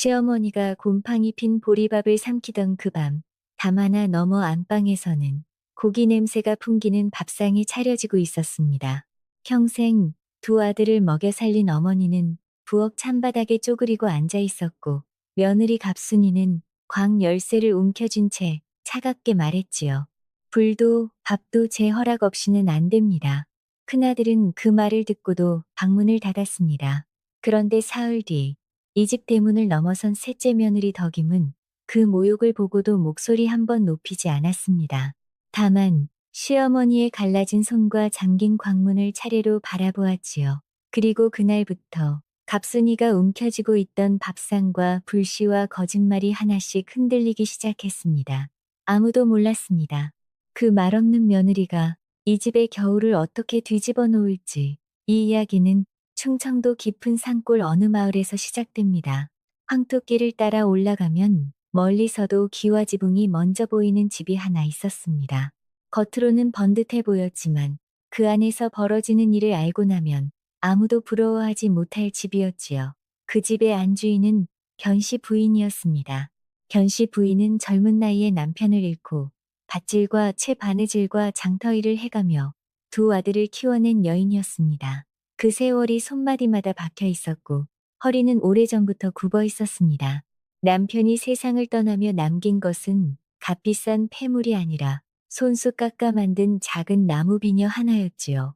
시어머니가 곰팡이 핀 보리밥을 삼키던 그 밤, 담 하나 너머 안방에서는 고기 냄새가 풍기는 밥상이 차려지고 있었습니다. 평생 두 아들을 먹여 살린 어머니는 부엌 찬바닥에 쪼그리고 앉아 있었고, 며느리 갑순이는 광 열쇠를 움켜쥔 채 차갑게 말했지요. 불도 밥도 제 허락 없이는 안 됩니다. 큰아들은 그 말을 듣고도 방문을 닫았습니다. 그런데 사흘 뒤, 이 집 대문을 넘어선 셋째 며느리 덕임은 그 모욕을 보고도 목소리 한번 높이지 않았습니다. 다만 시어머니의 갈라진 손과 잠긴 광문을 차례로 바라보았지요. 그리고 그날부터 갑순이가 움켜쥐고 있던 밥상과 불씨와 거짓말이 하나씩 흔들리기 시작했습니다. 아무도 몰랐습니다. 그 말없는 며느리가 이 집의 겨울을 어떻게 뒤집어 놓을지. 이 이야기는 충청도 깊은 산골 어느 마을에서 시작됩니다. 황토길을 따라 올라가면 멀리서도 기와 지붕이 먼저 보이는 집이 하나 있었습니다. 겉으로는 번듯해 보였지만 그 안에서 벌어지는 일을 알고 나면 아무도 부러워하지 못할 집이었지요. 그 집의 안주인은 견씨 부인이었습니다. 견씨 부인은 젊은 나이에 남편을 잃고 밭질과 채 바느질과 장터일을 해가며 두 아들을 키워낸 여인이었습니다. 그 세월이 손마디마다 박혀 있었고 허리는 오래전부터 굽어 있었습니다. 남편이 세상을 떠나며 남긴 것은 값비싼 폐물이 아니라 손수 깎아 만든 작은 나무 비녀 하나였지요.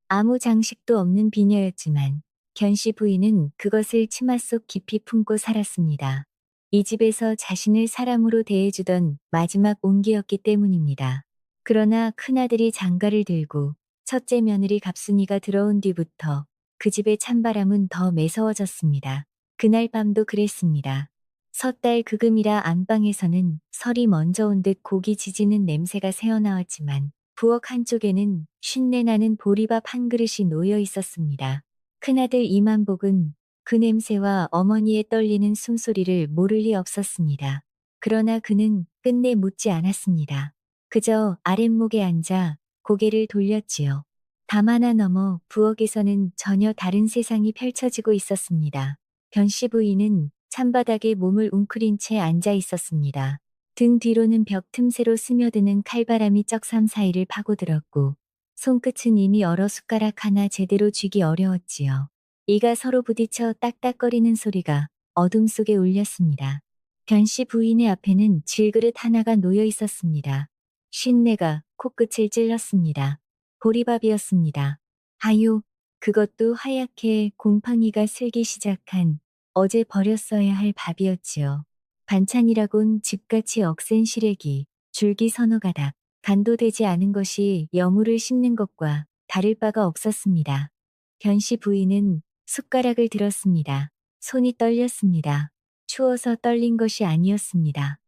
아무 장식도 없는 비녀였지만 견씨 부인은 그것을 치마 속 깊이 품고 살았습니다. 이 집에서 자신을 사람으로 대해주던 마지막 온기였기 때문입니다. 그러나 큰아들이 장가를 들고 첫째 며느리 갑순이가 들어온 뒤부터 그 집의 찬바람은 더 매서워졌습니다. 그날 밤도 그랬습니다. 섣달 그금이라 안방에서는 설이 먼저 온 듯 고기 지지는 냄새가 새어나왔지만 부엌 한쪽에는 쉰내 나는 보리밥 한 그릇이 놓여 있었습니다. 큰아들 이만복은 그 냄새와 어머니의 떨리는 숨소리를 모를 리 없었습니다. 그러나 그는 끝내 묻지 않았습니다. 그저 아랫목에 앉아 고개를 돌렸지요. 담 하나 넘어 부엌에서는 전혀 다른 세상이 펼쳐지고 있었습니다. 변씨 부인은 찬바닥에 몸을 웅크린 채 앉아 있었습니다. 등 뒤로는 벽 틈새로 스며드는 칼바람이 쩍삼 사이를 파고들었고 손끝은 이미 얼어 숟가락 하나 제대로 쥐기 어려웠지요. 이가 서로 부딪혀 딱딱거리는 소리가 어둠 속에 울렸습니다. 변씨 부인의 앞에는 질그릇 하나가 놓여 있었습니다. 쉰내가 코끝을 찔렀습니다. 보리밥이었습니다. 하요, 그것도 하얗게 곰팡이가 슬기 시작한 어제 버렸어야 할 밥이었지요. 반찬이라곤 집같이 억센 시래기, 줄기 서너 가닥, 간도 되지 않은 것이 여물을 씹는 것과 다를 바가 없었습니다. 변씨 부인은 숟가락을 들었습니다. 손이 떨렸습니다. 추워서 떨린 것이 아니었습니다.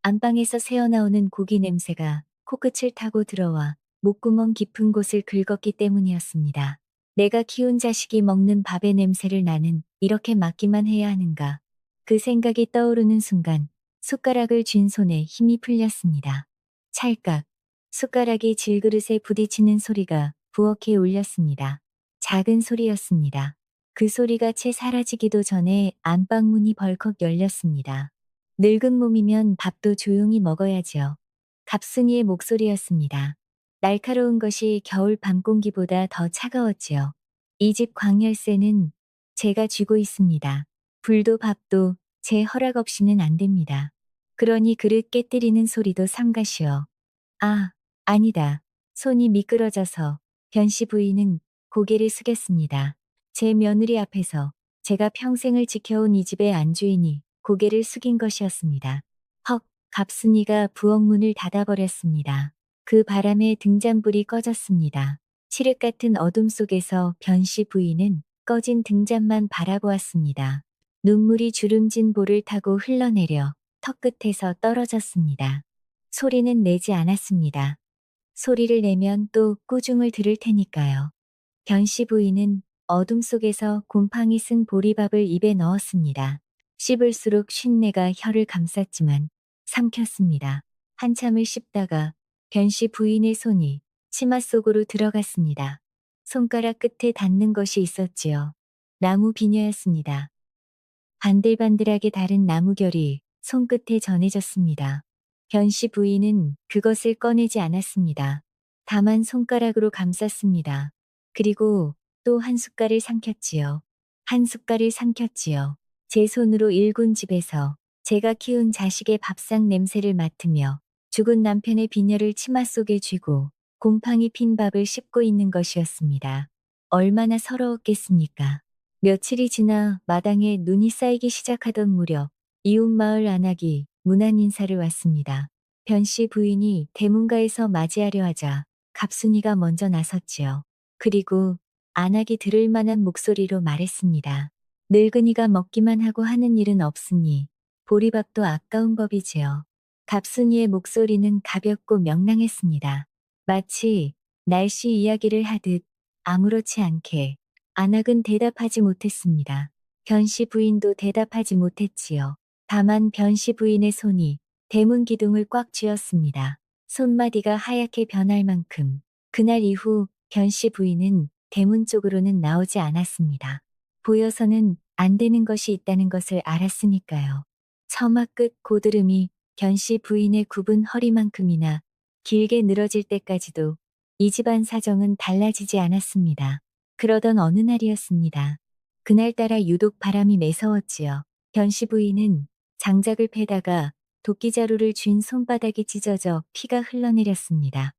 안방에서 새어나오는 고기 냄새가 코끝을 타고 들어와 목구멍 깊은 곳을 긁었기 때문이었습니다. 내가 키운 자식이 먹는 밥의 냄새를 나는 이렇게 맡기만 해야 하는가. 그 생각이 떠오르는 순간 숟가락을 쥔 손에 힘이 풀렸습니다. 찰칵 숟가락이 질그릇에 부딪히는 소리가 부엌에 울렸습니다. 작은 소리였습니다. 그 소리가 채 사라지기도 전에 안방문이 벌컥 열렸습니다. 늙은 몸이면 밥도 조용히 먹어야지요. 갑순이의 목소리였습니다. 날카로운 것이 겨울 밤 공기보다 더 차가웠지요. 이 집 광열쇠는 제가 쥐고 있습니다. 불도 밥도 제 허락 없이는 안 됩니다. 그러니 그릇 깨뜨리는 소리도 삼가시오. 아, 아니다. 손이 미끄러져서 변씨 부인은 고개를 숙였습니다. 제 며느리 앞에서 제가 평생을 지켜온 이 집의 안주인이 고개를 숙인 것이었습니다. 헉, 갑순이가 부엌 문을 닫아버렸습니다. 그 바람에 등잔불이 꺼졌습니다. 칠흑 같은 어둠 속에서 변씨 부인은 꺼진 등잔만 바라보았습니다. 눈물이 주름진 볼을 타고 흘러내려 턱끝에서 떨어졌습니다. 소리는 내지 않았습니다. 소리를 내면 또 꾸중을 들을 테니까요. 변씨 부인은 어둠 속에서 곰팡이 쓴 보리밥을 입에 넣었습니다. 씹을수록 쉰내가 혀를 감쌌지만 삼켰습니다. 한참을 씹다가 변씨 부인의 손이 치마 속으로 들어갔습니다. 손가락 끝에 닿는 것이 있었지요. 나무 비녀였습니다. 반들반들하게 다른 나무결이 손끝에 전해졌습니다. 변씨 부인은 그것을 꺼내지 않았습니다. 다만 손가락으로 감쌌습니다. 그리고 또 한 숟갈을 삼켰지요. 한 숟갈을 삼켰지요. 제 손으로 일군 집에서 제가 키운 자식의 밥상 냄새를 맡으며 죽은 남편의 빈혈을 치마 속에 쥐고 곰팡이 핀 밥을 씹고 있는 것이었습니다. 얼마나 서러웠겠습니까? 며칠이 지나 마당에 눈이 쌓이기 시작하던 무렵 이웃마을 안악이 문안 인사를 왔습니다. 변씨 부인이 대문가에서 맞이하려 하자 갑순이가 먼저 나섰지요. 그리고 안악이 들을 만한 목소리로 말했습니다. 늙은이가 먹기만 하고 하는 일은 없으니 보리밥도 아까운 법이지요. 갑순이의 목소리는 가볍고 명랑했습니다. 마치 날씨 이야기를 하듯 아무렇지 않게. 안악은 대답하지 못했습니다. 변씨 부인도 대답하지 못했지요. 다만 변씨 부인의 손이 대문 기둥을 꽉 쥐었습니다. 손마디가 하얗게 변할 만큼. 그날 이후 변씨 부인은 대문 쪽으로는 나오지 않았습니다. 보여서는 안 되는 것이 있다는 것을 알았으니까요. 처마 끝 고드름이 변씨 부인의 굽은 허리만큼이나 길게 늘어질 때까지도 이 집안 사정은 달라지지 않았습니다. 그러던 어느 날이었습니다. 그날따라 유독 바람이 매서웠지요. 변씨 부인은 장작을 패다가 도끼자루를 쥔 손바닥이 찢어져 피가 흘러내렸습니다.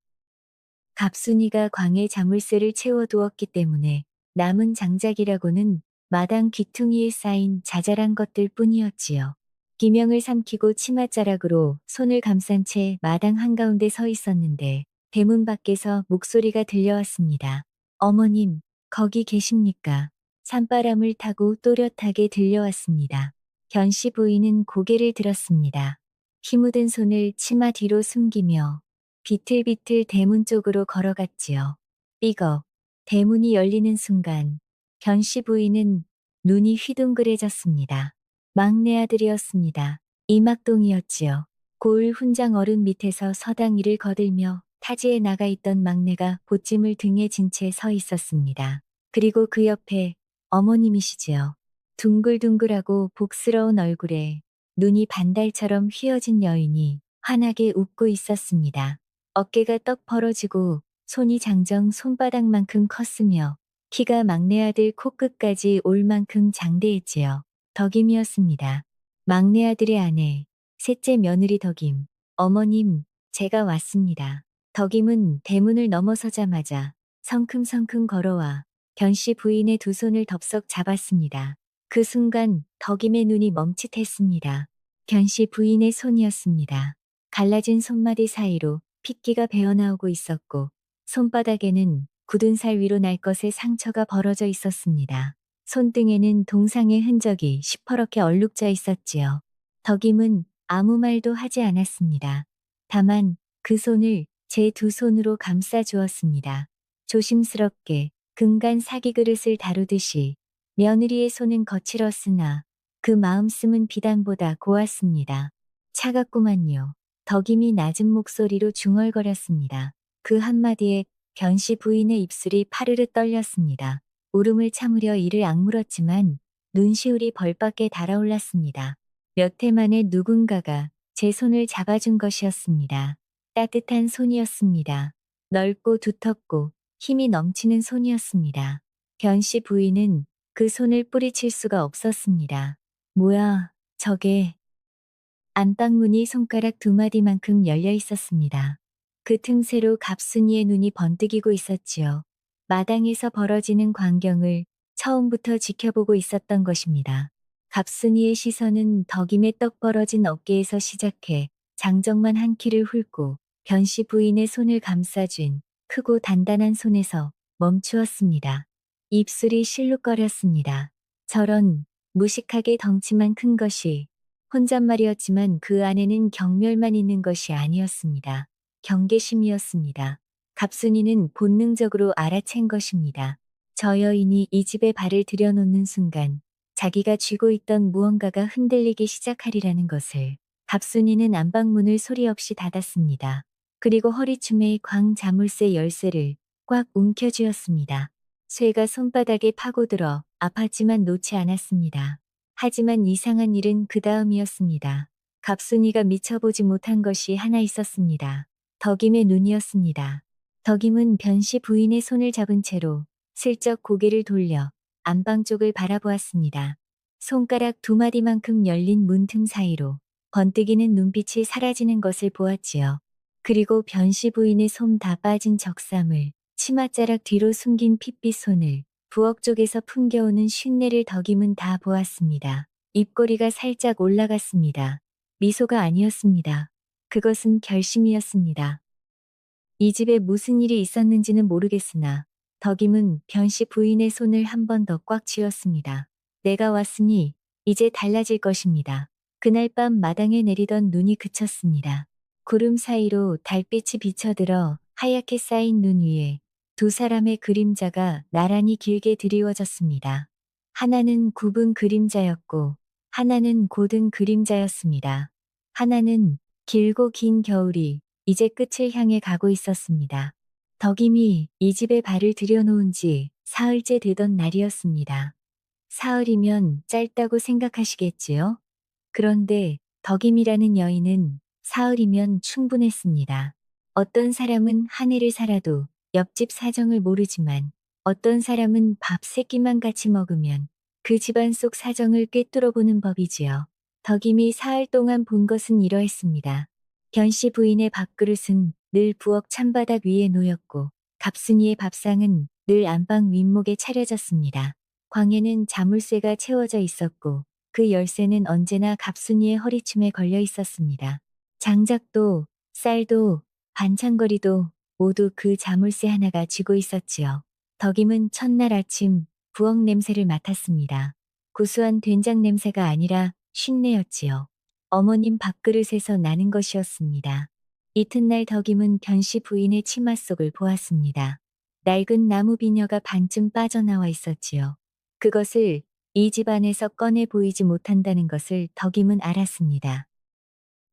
갑순이가 광에 자물쇠를 채워두었기 때문에 남은 장작이라고는 마당 귀퉁이에 쌓인 자잘한 것들 뿐이었지요. 기명을 삼키고 치맛자락으로 손을 감싼 채 마당 한가운데 서 있었는데 대문 밖에서 목소리가 들려왔습니다. 어머님, 거기 계십니까? 산바람을 타고 또렷하게 들려왔습니다. 변씨 부인은 고개를 들었습니다. 피 묻은 손을 치마 뒤로 숨기며 비틀비틀 대문 쪽으로 걸어갔지요. 삐걱. 대문이 열리는 순간 변씨 부인은 눈이 휘둥그레졌습니다. 막내 아들이었습니다. 이막동이었지요. 고을 훈장 어른 밑에서 서당이를 거들며 타지에 나가 있던 막내가 보찜을 등에 진 채 서 있었습니다. 그리고 그 옆에 어머님이시지요. 둥글둥글하고 복스러운 얼굴에 눈이 반달처럼 휘어진 여인이 환하게 웃고 있었습니다. 어깨가 떡 벌어지고 손이 장정 손바닥만큼 컸으며 키가 막내 아들 코끝까지 올 만큼 장대했지요. 덕임이었습니다. 막내 아들의 아내, 셋째 며느리 덕임. 어머님, 제가 왔습니다. 덕임은 대문을 넘어서자마자 성큼성큼 걸어와 변씨 부인의 두 손을 덥석 잡았습니다. 그 순간 덕임의 눈이 멈칫했습니다. 변씨 부인의 손이었습니다. 갈라진 손마디 사이로 핏기가 배어나오고 있었고 손바닥에는 굳은 살 위로 날 것의 상처가 벌어져 있었습니다. 손등에는 동상의 흔적이 시퍼렇게 얼룩져 있었지요. 덕임은 아무 말도 하지 않았습니다. 다만 그 손을 제 두 손으로 감싸 주었습니다. 조심스럽게 금간 사기 그릇을 다루듯이 며느리의 손은 거칠었으나 그 마음씀은 비단보다 고왔습니다. 차갑구만요. 덕임이 낮은 목소리로 중얼거렸습니다. 그 한마디에 변씨 부인의 입술이 파르르 떨렸습니다. 울음을 참으려 이를 악물었지만 눈시울이 벌받게 달아올랐습니다. 몇 해 만에 누군가가 제 손을 잡아준 것이었습니다. 따뜻한 손이었습니다. 넓고 두텁고 힘이 넘치는 손이었습니다. 변씨 부인은 그 손을 뿌리칠 수가 없었습니다. 뭐야, 저게. 안방문이 손가락 두 마디만큼 열려 있었습니다. 그 틈새로 갑순이의 눈이 번뜩이고 있었지요. 마당에서 벌어지는 광경을 처음부터 지켜보고 있었던 것입니다. 갑순이의 시선은 덕임의 떡 벌어진 어깨에서 시작해 장정만 한 키를 훑고 변씨 부인의 손을 감싸쥔 크고 단단한 손에서 멈추었습니다. 입술이 실룩거렸습니다. 저런 무식하게 덩치만 큰 것이 혼잣말이었지만 그 안에는 경멸만 있는 것이 아니었습니다. 경계심이었습니다. 갑순이는 본능적으로 알아챈 것입니다. 저 여인이 이 집에 발을 들여놓는 순간 자기가 쥐고 있던 무언가가 흔들리기 시작하리라는 것을. 갑순이는 안방문을 소리 없이 닫았습니다. 그리고 허리춤에 광 자물쇠 열쇠를 꽉 움켜쥐었습니다. 쇠가 손바닥에 파고들어 아팠지만 놓지 않았습니다. 하지만 이상한 일은 그 다음이었습니다. 갑순이가 미쳐보지 못한 것이 하나 있었습니다. 덕임의 눈이었습니다. 덕임은 변씨 부인의 손을 잡은 채로 슬쩍 고개를 돌려 안방 쪽을 바라보았습니다. 손가락 두 마디만큼 열린 문틈 사이로 번뜩이는 눈빛이 사라지는 것을 보았지요. 그리고 변씨 부인의 솜 다 빠진 적삼을 치맛자락 뒤로 숨긴 핏빛 손을 부엌 쪽에서 풍겨오는 쉰내를 덕임은 다 보았습니다. 입꼬리가 살짝 올라갔습니다. 미소가 아니었습니다. 그것은 결심이었습니다. 이 집에 무슨 일이 있었는지는 모르겠으나 덕임은 변씨 부인의 손을 한 번 더 꽉 쥐었습니다. 내가 왔으니 이제 달라질 것입니다. 그날 밤 마당에 내리던 눈이 그쳤습니다. 구름 사이로 달빛이 비쳐들어 하얗게 쌓인 눈 위에 두 사람의 그림자가 나란히 길게 드리워졌습니다. 하나는 굽은 그림자였고 하나는 곧은 그림자였습니다. 하나는 길고 긴 겨울이 이제 끝을 향해 가고 있었습니다. 덕임이 이 집에 발을 들여놓은 지 사흘째 되던 날이었습니다. 사흘이면 짧다고 생각하시겠지요? 그런데 덕임이라는 여인은 사흘이면 충분했습니다. 어떤 사람은 한 해를 살아도 옆집 사정을 모르지만 어떤 사람은 밥 세 끼만 같이 먹으면 그 집안 속 사정을 꿰뚫어보는 법이지요. 덕임이 사흘 동안 본 것은 이러했습니다. 변씨 부인의 밥그릇은 늘 부엌 찬바닥 위에 놓였고 갑순이의 밥상은 늘 안방 윗목에 차려졌습니다. 광에는 자물쇠가 채워져 있었고 그 열쇠는 언제나 갑순이의 허리춤에 걸려 있었습니다. 장작도 쌀도 반찬거리도 모두 그 자물쇠 하나가 쥐고 있었지요. 덕임은 첫날 아침 부엌 냄새를 맡았습니다. 구수한 된장 냄새가 아니라 쉰내였지요. 어머님 밥그릇에서 나는 것이었습니다. 이튿날 덕임은 변씨 부인의 치마 속을 보았습니다. 낡은 나무 비녀가 반쯤 빠져나와 있었지요. 그것을 이 집안에서 꺼내 보이지 못한다는 것을 덕임은 알았습니다.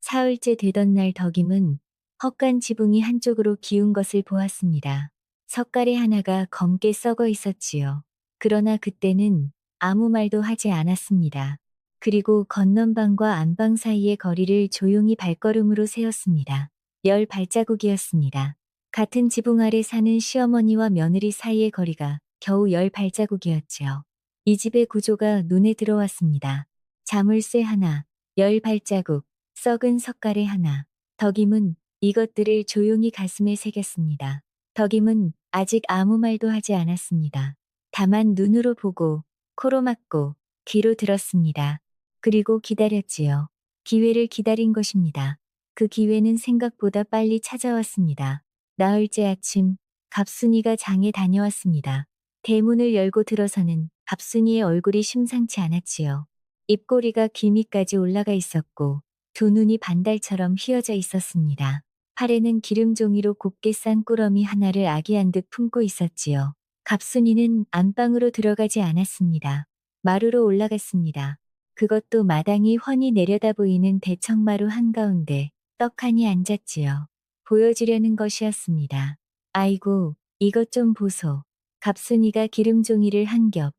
사흘째 되던 날 덕임은 헛간 지붕이 한쪽으로 기운 것을 보았습니다. 석가래 하나가 검게 썩어 있었지요. 그러나 그때는 아무 말도 하지 않았습니다. 그리고 건넌방과 안방 사이의 거리를 조용히 발걸음으로 세웠습니다. 10발자국이었습니다. 같은 지붕 아래 사는 시어머니와 며느리 사이의 거리가 겨우 10발자국이었지요. 이 집의 구조가 눈에 들어왔습니다. 자물쇠 하나, 10발자국, 썩은 석가래 하나. 덕임은 이것들을 조용히 가슴에 새겼습니다. 덕임은 아직 아무 말도 하지 않았습니다. 다만 눈으로 보고, 코로 막고, 귀로 들었습니다. 그리고 기다렸지요. 기회를 기다린 것입니다. 그 기회는 생각보다 빨리 찾아왔습니다. 나흘째 아침, 갑순이가 장에 다녀왔습니다. 대문을 열고 들어서는 갑순이의 얼굴이 심상치 않았지요. 입꼬리가 귀 밑까지 올라가 있었고 두 눈이 반달처럼 휘어져 있었습니다. 팔에는 기름종이로 곱게 싼 꾸러미 하나를 아기한 듯 품고 있었지요. 갑순이는 안방으로 들어가지 않았습니다. 마루로 올라갔습니다. 그것도 마당이 훤히 내려다 보이는 대청마루 한가운데 떡하니 앉았지요. 보여주려는 것이었습니다. 아이고, 이것 좀 보소. 갑순이가 기름종이를 한 겹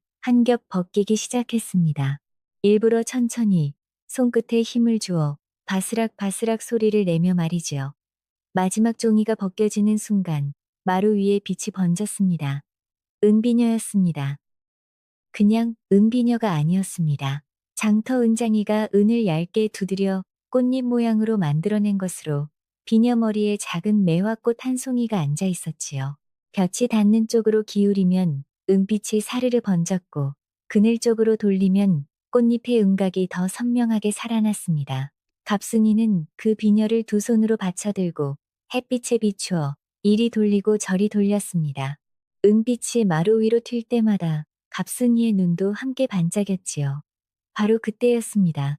벗기기 시작했습니다. 일부러 천천히 손끝에 힘을 주어 바스락바스락 소리를 내며 말이지요. 마지막 종이가 벗겨지는 순간 마루 위에 빛이 번졌습니다. 은비녀였습니다. 그냥 은비녀가 아니었습니다. 장터 은장이가 은을 얇게 두드려 꽃잎 모양으로 만들어낸 것으로 비녀 머리에 작은 매화꽃 한 송이가 앉아 있었지요. 볕이 닿는 쪽으로 기울이면 은빛이 사르르 번졌고 그늘 쪽으로 돌리면 꽃잎의 음각이 더 선명하게 살아났습니다. 갑순이는 그 비녀를 두 손으로 받쳐들고 햇빛에 비추어 이리 돌리고 저리 돌렸습니다. 은빛이 마루 위로 튈 때마다 갑순이의 눈도 함께 반짝였지요. 바로 그때였습니다.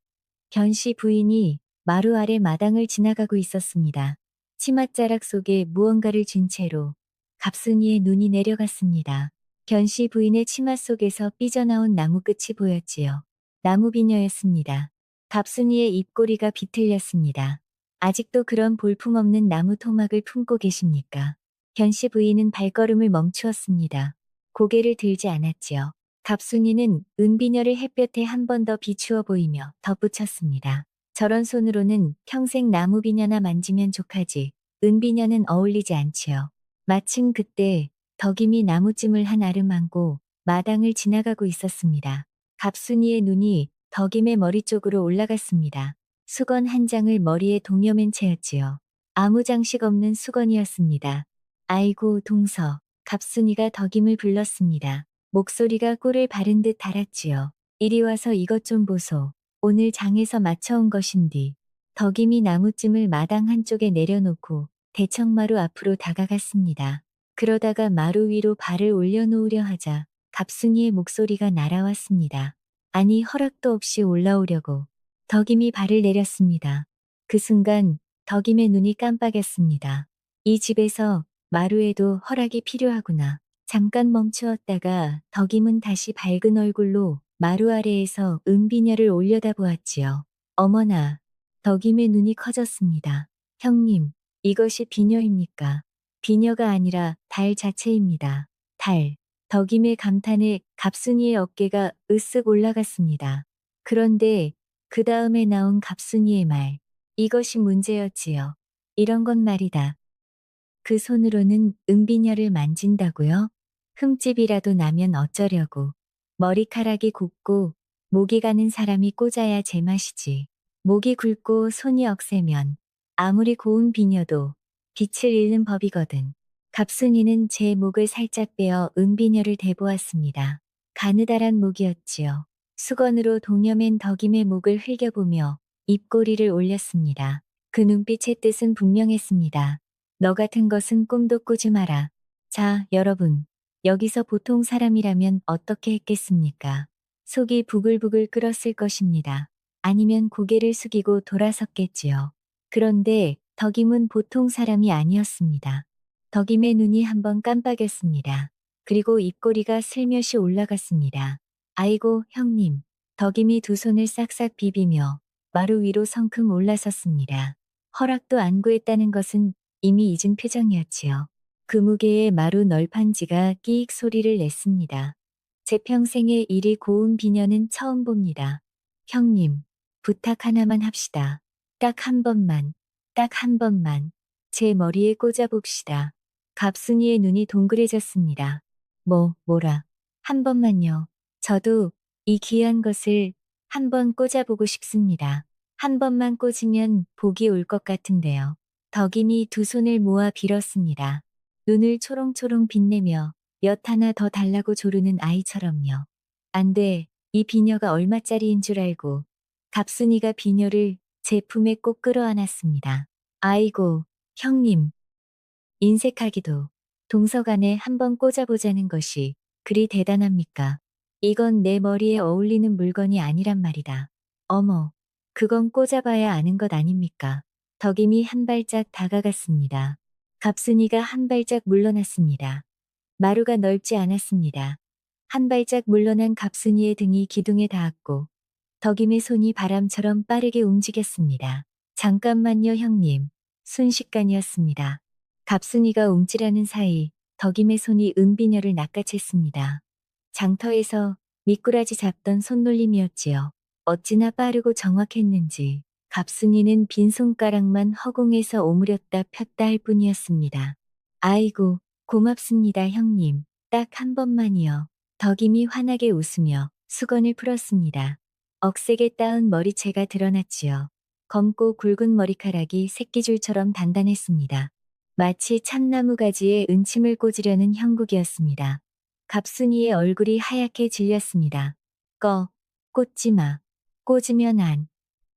변씨 부인이 마루 아래 마당을 지나가고 있었습니다. 치맛자락 속에 무언가를 쥔 채로 갑순이의 눈이 내려갔습니다. 변씨 부인의 치마 속에서 삐져나온 나무 끝이 보였지요. 나무 비녀였습니다. 갑순이의 입꼬리가 비틀렸습니다. 아직도 그런 볼품없는 나무 토막을 품고 계십니까? 변씨 부인은 발걸음을 멈추었습니다. 고개를 들지 않았지요. 갑순이는 은비녀를 햇볕에 한 번 더 비추어 보이며 덧붙였습니다. 저런 손으로는 평생 나무비녀나 만지면 족하지 은비녀는 어울리지 않지요. 마침 그때 덕임이 나무찜을 한 알을 안고 마당을 지나가고 있었습니다. 갑순이의 눈이 덕임의 머리 쪽으로 올라갔습니다. 수건 한 장을 머리에 동여맨 채였지요. 아무 장식 없는 수건이었습니다. 아이고 동서, 갑순이가 덕임을 불렀습니다. 목소리가 꿀을 바른 듯 달았지요. 이리 와서 이것 좀 보소. 오늘 장에서 맞춰온 것인디. 덕임이 나무찜을 마당 한쪽에 내려놓고 대청마루 앞으로 다가갔습니다. 그러다가 마루 위로 발을 올려놓으려 하자 갑순이의 목소리가 날아왔습니다. 아니 허락도 없이 올라오려고. 덕임이 발을 내렸습니다. 그 순간 덕임의 눈이 깜빡였습니다. 이 집에서 마루에도 허락이 필요하구나. 잠깐 멈추었다가 덕임은 다시 밝은 얼굴로 마루 아래에서 은비녀를 올려다보았지요. 어머나, 덕임의 눈이 커졌습니다. 형님, 이것이 비녀입니까? 비녀가 아니라 달 자체입니다. 달. 덕임의 감탄에 갑순이의 어깨가 으쓱 올라갔습니다. 그런데 그 다음에 나온 갑순이의 말. 이것이 문제였지요. 이런 건 말이다. 그 손으로는 은비녀를 만진다고요? 흠집이라도 나면 어쩌려고. 머리카락이 곱고 목이 가는 사람이 꽂아야 제맛이지. 목이 굵고 손이 억세면 아무리 고운 비녀도 빛을 잃는 법이거든. 갑순이는 제 목을 살짝 빼어 은비녀를 대보았습니다. 가느다란 목이었지요. 수건으로 동여맨 덕임의 목을 흘겨보며 입꼬리를 올렸습니다. 그 눈빛의 뜻은 분명했습니다. 너 같은 것은 꿈도 꾸지 마라. 자, 여러분. 여기서 보통 사람이라면 어떻게 했겠습니까? 속이 부글부글 끓었을 것입니다. 아니면 고개를 숙이고 돌아섰겠지요. 그런데 덕임은 보통 사람이 아니었습니다. 덕임의 눈이 한번 깜빡였습니다. 그리고 입꼬리가 슬며시 올라갔습니다. 아이고, 형님. 덕임이 두 손을 싹싹 비비며 마루 위로 성큼 올라섰습니다. 허락도 안 구했다는 것은 이미 잊은 표정이었지요. 그 무게에 마루 널판지가 끼익 소리를 냈습니다. 제 평생에 이리 고운 비녀는 처음 봅니다. 형님, 부탁 하나만 합시다. 딱 한 번만, 딱 한 번만, 제 머리에 꽂아봅시다. 갑순이의 눈이 동그래졌습니다. 뭐라, 한 번만요. 저도 이 귀한 것을 한 번 꽂아보고 싶습니다. 한 번만 꽂으면 복이 올 것 같은데요. 덕임이 두 손을 모아 빌었습니다. 눈을 초롱초롱 빛내며 엿 하나 더 달라고 조르는 아이처럼요. 안 돼, 이 비녀가 얼마짜리인 줄 알고. 갑순이가 비녀를 제 품에 꼭 끌어안았습니다. 아이고, 형님. 인색하기도. 동서간에 한번 꽂아보자는 것이 그리 대단합니까? 이건 내 머리에 어울리는 물건이 아니란 말이다. 어머, 그건 꽂아봐야 아는 것 아닙니까? 덕임이 한 발짝 다가갔습니다. 갑순이가 한 발짝 물러났습니다. 마루가 넓지 않았습니다. 한 발짝 물러난 갑순이의 등이 기둥에 닿았고 덕임의 손이 바람처럼 빠르게 움직였습니다. 잠깐만요 형님. 순식간이었습니다. 갑순이가 움찔하는 사이 덕임의 손이 은비녀를 낚아챘습니다. 장터에서 미꾸라지 잡던 손놀림이었지요. 어찌나 빠르고 정확했는지 갑순이는 빈 손가락만 허공에서 오므렸다 폈다 할 뿐이었습니다. 아이고, 고맙습니다 형님. 딱 한 번만이요. 덕임이 환하게 웃으며 수건을 풀었습니다. 억세게 따은 머리채가 드러났지요. 검고 굵은 머리카락이 새끼줄처럼 단단했습니다. 마치 참나무 가지에 은침을 꽂으려는 형국이었습니다. 갑순이의 얼굴이 하얗게 질렸습니다. 꽂지 마. 꽂으면 안.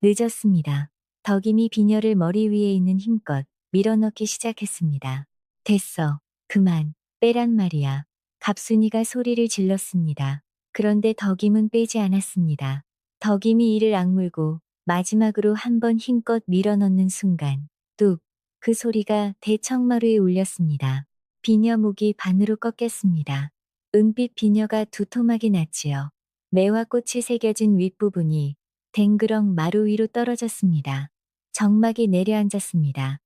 늦었습니다. 덕임이 비녀를 머리 위에 있는 힘껏 밀어넣기 시작했습니다. 됐어. 그만. 빼란 말이야. 갑순이가 소리를 질렀습니다. 그런데 덕임은 빼지 않았습니다. 덕임이 이를 악물고 마지막으로 한 번 힘껏 밀어넣는 순간 뚝! 그 소리가 대청마루에 울렸습니다. 비녀 목이 반으로 꺾였습니다. 은빛 비녀가 두토막이 났지요. 매화 꽃이 새겨진 윗부분이 댕그렁 마루 위로 떨어졌습니다. 정막이 내려앉았습니다.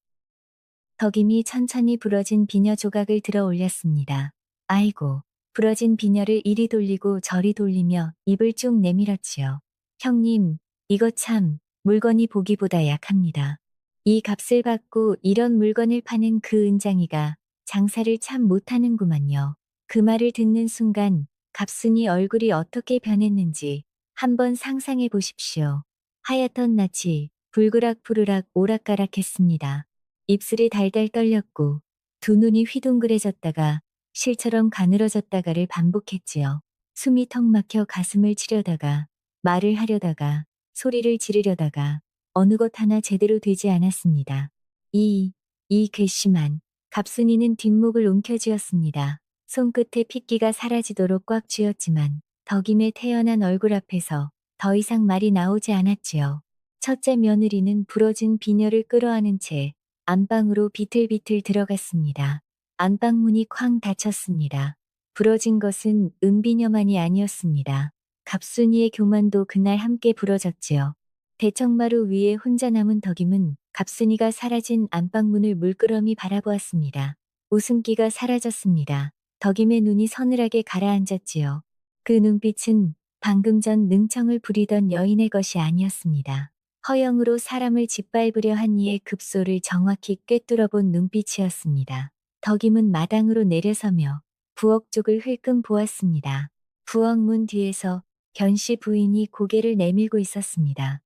덕임이 천천히 부러진 비녀 조각을 들어 올렸습니다. 아이고, 부러진 비녀를 이리 돌리고 저리 돌리며 입을 쭉 내밀었지요. 형님, 이거 참 물건이 보기보다 약합니다. 이 값을 받고 이런 물건을 파는 그 은장이가 장사를 참 못하는구만요. 그 말을 듣는 순간 갑순이 얼굴이 어떻게 변했는지 한번 상상해 보십시오. 하얗던 낯이 불그락부르락 오락가락했습니다. 입술이 달달 떨렸고 두 눈이 휘둥그레졌다가 실처럼 가늘어졌다가를 반복했지요. 숨이 턱 막혀 가슴을 치려다가 말을 하려다가 소리를 지르려다가 어느 것 하나 제대로 되지 않았습니다. 이 괘씸한 갑순이는 뒷목을 움켜쥐었습니다. 손끝에 핏기가 사라지도록 꽉 쥐었지만 덕임의 태연한 얼굴 앞에서 더 이상 말이 나오지 않았지요. 첫째 며느리는 부러진 비녀를 끌어안은 채 안방으로 비틀비틀 들어갔습니다. 안방문이 쾅 닫혔습니다. 부러진 것은 은비녀만이 아니었습니다. 갑순이의 교만도 그날 함께 부러졌지요. 대청마루 위에 혼자 남은 덕임은 갑순이가 사라진 안방문을 물끄러미 바라보았습니다. 웃음기가 사라졌습니다. 덕임의 눈이 서늘하게 가라앉았지요. 그 눈빛은 방금 전 능청을 부리던 여인의 것이 아니었습니다. 허영으로 사람을 짓밟으려 한 이의 급소를 정확히 꿰뚫어본 눈빛이었습니다. 덕임은 마당으로 내려서며 부엌 쪽을 흘끔 보았습니다. 부엌 문 뒤에서 견씨 부인이 고개를 내밀고 있었습니다.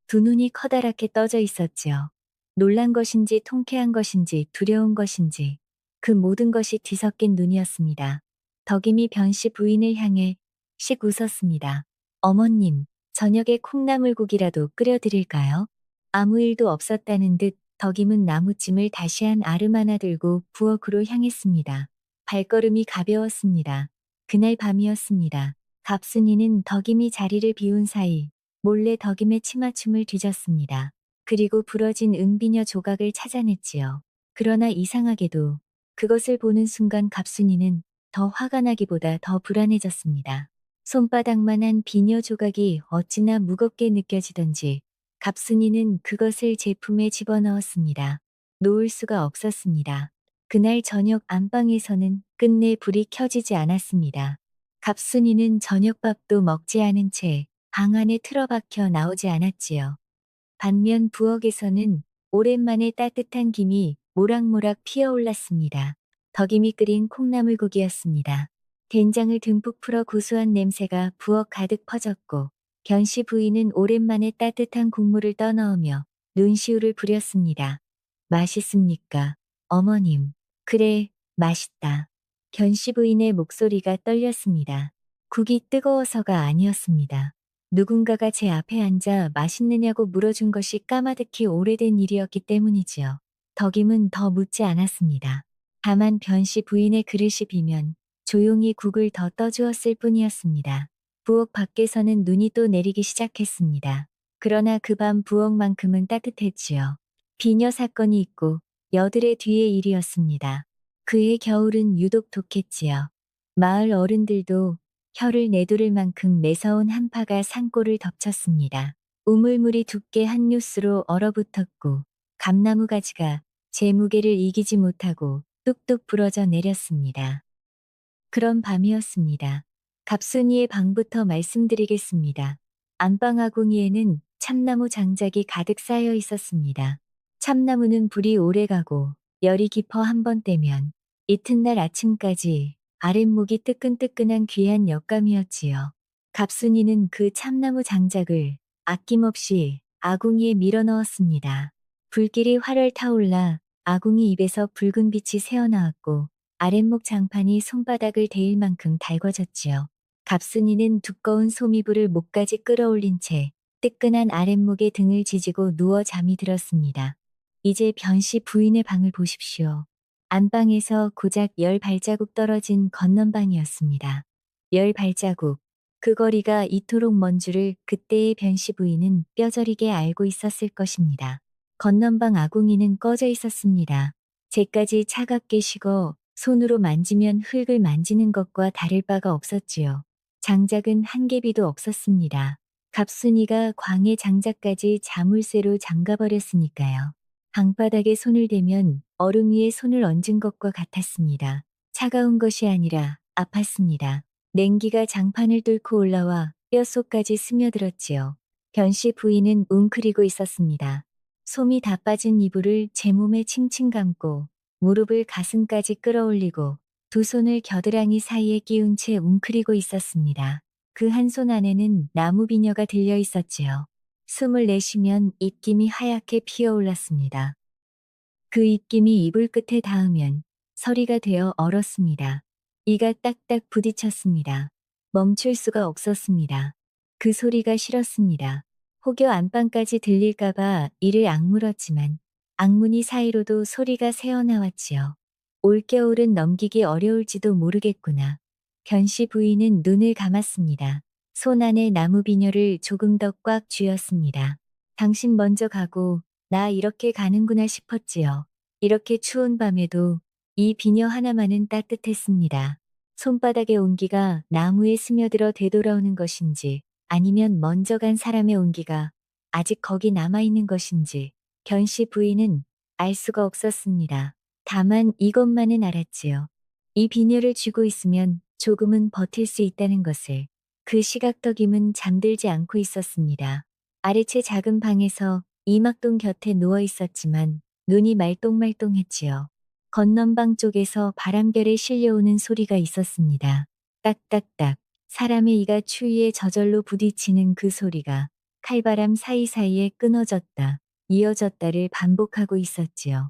두 눈이 커다랗게 떠져 있었지요. 놀란 것인지 통쾌한 것인지 두려운 것인지 그 모든 것이 뒤섞인 눈이었습니다. 덕임이 변씨 부인을 향해 씩 웃었습니다. 어머님, 저녁에 콩나물국이라도 끓여드릴까요? 아무 일도 없었다는 듯 덕임은 나무찜을 다시 한 아름 하나 들고 부엌으로 향했습니다. 발걸음이 가벼웠습니다. 그날 밤이었습니다. 갑순이는 덕임이 자리를 비운 사이 몰래 덕임의 치마춤을 뒤졌습니다. 그리고 부러진 은비녀 조각을 찾아냈지요. 그러나 이상하게도 그것을 보는 순간 갑순이는 더 화가 나기보다 더 불안해졌습니다. 손바닥만한 비녀 조각이 어찌나 무겁게 느껴지던지 갑순이는 그것을 제품에 집어넣었습니다. 놓을 수가 없었습니다. 그날 저녁 안방에서는 끝내 불이 켜지지 않았습니다. 갑순이는 저녁밥도 먹지 않은 채 방 안에 틀어박혀 나오지 않았지요. 반면 부엌에서는 오랜만에 따뜻한 김이 모락모락 피어올랐습니다. 덕임이 끓인 콩나물국이었습니다. 된장을 듬뿍 풀어 고소한 냄새가 부엌 가득 퍼졌고 견씨 부인은 오랜만에 따뜻한 국물을 떠넣으며 눈시울을 부렸습니다. 맛있습니까? 어머님. 그래, 맛있다. 견씨 부인의 목소리가 떨렸습니다. 국이 뜨거워서가 아니었습니다. 누군가가 제 앞에 앉아 맛있느냐고 물어준 것이 까마득히 오래된 일이었기 때문이지요. 덕임은 더 묻지 않았습니다. 다만 변씨 부인의 그릇이 비면 조용히 국을 더 떠주었을 뿐이었습니다. 부엌 밖에서는 눈이 또 내리기 시작했습니다. 그러나 그 밤 부엌만큼은 따뜻했지요. 비녀 사건이 있고 여들의 뒤의 일이었습니다. 그해 겨울은 유독 독했지요. 마을 어른들도 혀를 내두를 만큼 매서운 한파가 산골을 덮쳤습니다. 우물물이 두께 한 뉴스로 얼어붙었고 감나무 가지가 제 무게를 이기지 못하고 뚝뚝 부러져 내렸습니다. 그런 밤이었습니다. 갑순이의 방부터 말씀드리겠습니다. 안방 아궁이에는 참나무 장작이 가득 쌓여 있었습니다. 참나무는 불이 오래가고 열이 깊어 한번 떼면 이튿날 아침까지 아랫목이 뜨끈뜨끈한 귀한 엿감이었지요. 갑순이는 그 참나무 장작을 아낌없이 아궁이에 밀어넣었습니다. 불길이 활활 타올라 아궁이 입에서 붉은 빛이 새어나왔고 아랫목 장판이 손바닥을 데일 만큼 달궈졌지요. 갑순이는 두꺼운 소미불을 목까지 끌어올린 채 뜨끈한 아랫목에 등을 지지고 누워 잠이 들었습니다. 이제 변씨 부인의 방을 보십시오. 안방에서 고작 10발자국 떨어진 건넌방이었습니다. 10발자국. 그 거리가 이토록 먼 줄을 그때의 변씨 부인은 뼈저리게 알고 있었을 것입니다. 건넌방 아궁이는 꺼져 있었습니다. 쟤까지 차갑게 식어 손으로 만지면 흙을 만지는 것과 다를 바가 없었지요. 장작은 한 개비도 없었습니다. 갑순이가 광의 장작까지 자물쇠로 잠가버렸으니까요. 방바닥에 손을 대면 얼음 위에 손을 얹은 것과 같았습니다. 차가운 것이 아니라 아팠습니다. 냉기가 장판을 뚫고 올라와 뼛속까지 스며들었지요. 변씨 부인은 웅크리고 있었습니다. 솜이 다 빠진 이불을 제 몸에 칭칭 감고 무릎을 가슴까지 끌어올리고 두 손을 겨드랑이 사이에 끼운 채 웅크리고 있었습니다. 그 한 손 안에는 나무 비녀가 들려 있었지요. 숨을 내쉬면 입김이 하얗게 피어올랐습니다. 그 입김이 이불 끝에 닿으면 서리가 되어 얼었습니다. 이가 딱딱 부딪혔습니다. 멈출 수가 없었습니다. 그 소리가 싫었습니다. 혹여 안방까지 들릴까봐 이를 악물었지만 악문이 사이로도 소리가 새어나왔지요. 올겨울은 넘기기 어려울지도 모르겠구나. 변씨 부인은 눈을 감았습니다. 손 안에 나무 비녀를 조금 더 꽉 쥐었습니다. 당신 먼저 가고 나 이렇게 가는구나 싶었지요. 이렇게 추운 밤에도 이 비녀 하나만은 따뜻했습니다. 손바닥의 온기가 나무에 스며들어 되돌아오는 것인지 아니면 먼저 간 사람의 온기가 아직 거기 남아있는 것인지 변씨 부인은 알 수가 없었습니다. 다만 이것만은 알았지요. 이 비녀를 쥐고 있으면 조금은 버틸 수 있다는 것을. 그 시각덕임은 잠들지 않고 있었습니다. 아래채 작은 방에서 이막동 곁에 누워 있었지만 눈이 말똥말똥했지요. 건넌방 쪽에서 바람결에 실려오는 소리가 있었습니다. 딱딱딱 사람의 이가 추위에 저절로 부딪히는 그 소리가 칼바람 사이사이에 끊어졌다, 이어졌다를 반복하고 있었지요.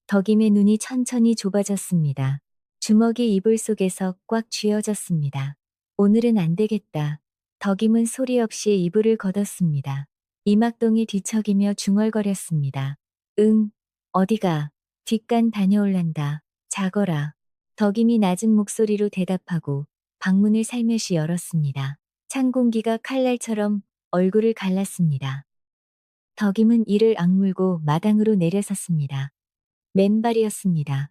덕임의 눈이 천천히 좁아졌습니다. 주먹이 이불 속에서 꽉 쥐어졌습니다. 오늘은 안 되겠다. 덕임은 소리 없이 이불을 걷었습니다. 이막동이 뒤척이며 중얼거렸습니다. 응, 어디가? 뒷간 다녀올란다. 자거라. 덕임이 낮은 목소리로 대답하고 방문을 살며시 열었습니다. 찬 공기가 칼날처럼 얼굴을 갈랐습니다. 덕임은 이를 악물고 마당으로 내려섰습니다. 맨발이었습니다.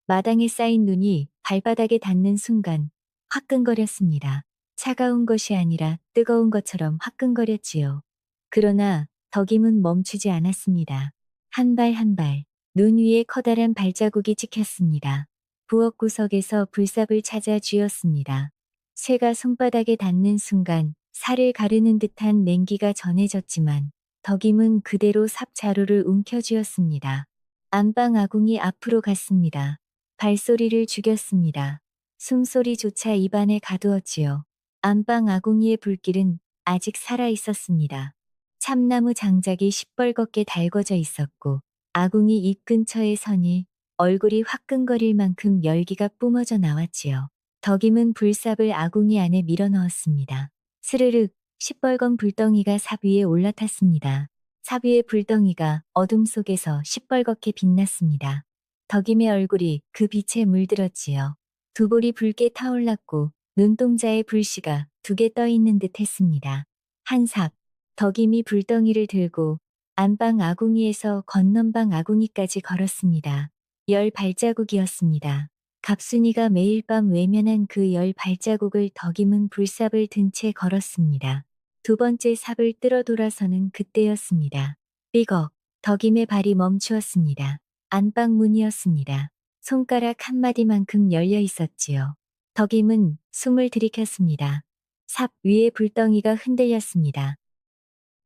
마당에 쌓인 눈이 발바닥에 닿는 순간 화끈거렸습니다. 차가운 것이 아니라 뜨거운 것처럼 화끈거렸지요. 그러나 덕임은 멈추지 않았습니다. 한 발 한 발, 눈 위에 커다란 발자국이 찍혔습니다. 부엌 구석에서 불삽을 찾아 쥐었습니다. 쇠가 손바닥에 닿는 순간 살을 가르는 듯한 냉기가 전해졌지만 덕임은 그대로 삽자루를 움켜쥐었습니다. 안방 아궁이 앞으로 갔습니다. 발소리를 죽였습니다. 숨소리조차 입안에 가두었지요. 안방 아궁이의 불길은 아직 살아 있었습니다. 참나무 장작이 시뻘겋게 달궈져 있었고 아궁이 입 근처에 서니 얼굴이 화끈거릴 만큼 열기가 뿜어져 나왔지요. 덕임은 불삽을 아궁이 안에 밀어넣었습니다. 스르륵 시뻘건 불덩이가 삽 위에 올라탔습니다. 삽 위의 불덩이가 어둠 속에서 시뻘겋게 빛났습니다. 덕임의 얼굴이 그 빛에 물들었지요. 두 볼이 붉게 타올랐고 눈동자에 불씨가 두 개 떠 있는 듯 했습니다. 한 삽, 덕임이 불덩이를 들고 안방 아궁이에서 건넌방 아궁이까지 걸었습니다. 10 발자국이었습니다. 갑순이가 매일 밤 외면한 그 10 발자국을 덕임은 불삽을 든 채 걸었습니다. 두 번째 삽을 뜰어 돌아서는 그때였습니다. 삐걱, 덕임의 발이 멈추었습니다. 안방 문이었습니다. 손가락 한마디만큼 열려 있었지요. 덕임은 숨을 들이켰습니다. 삽 위의 불덩이가 흔들렸습니다.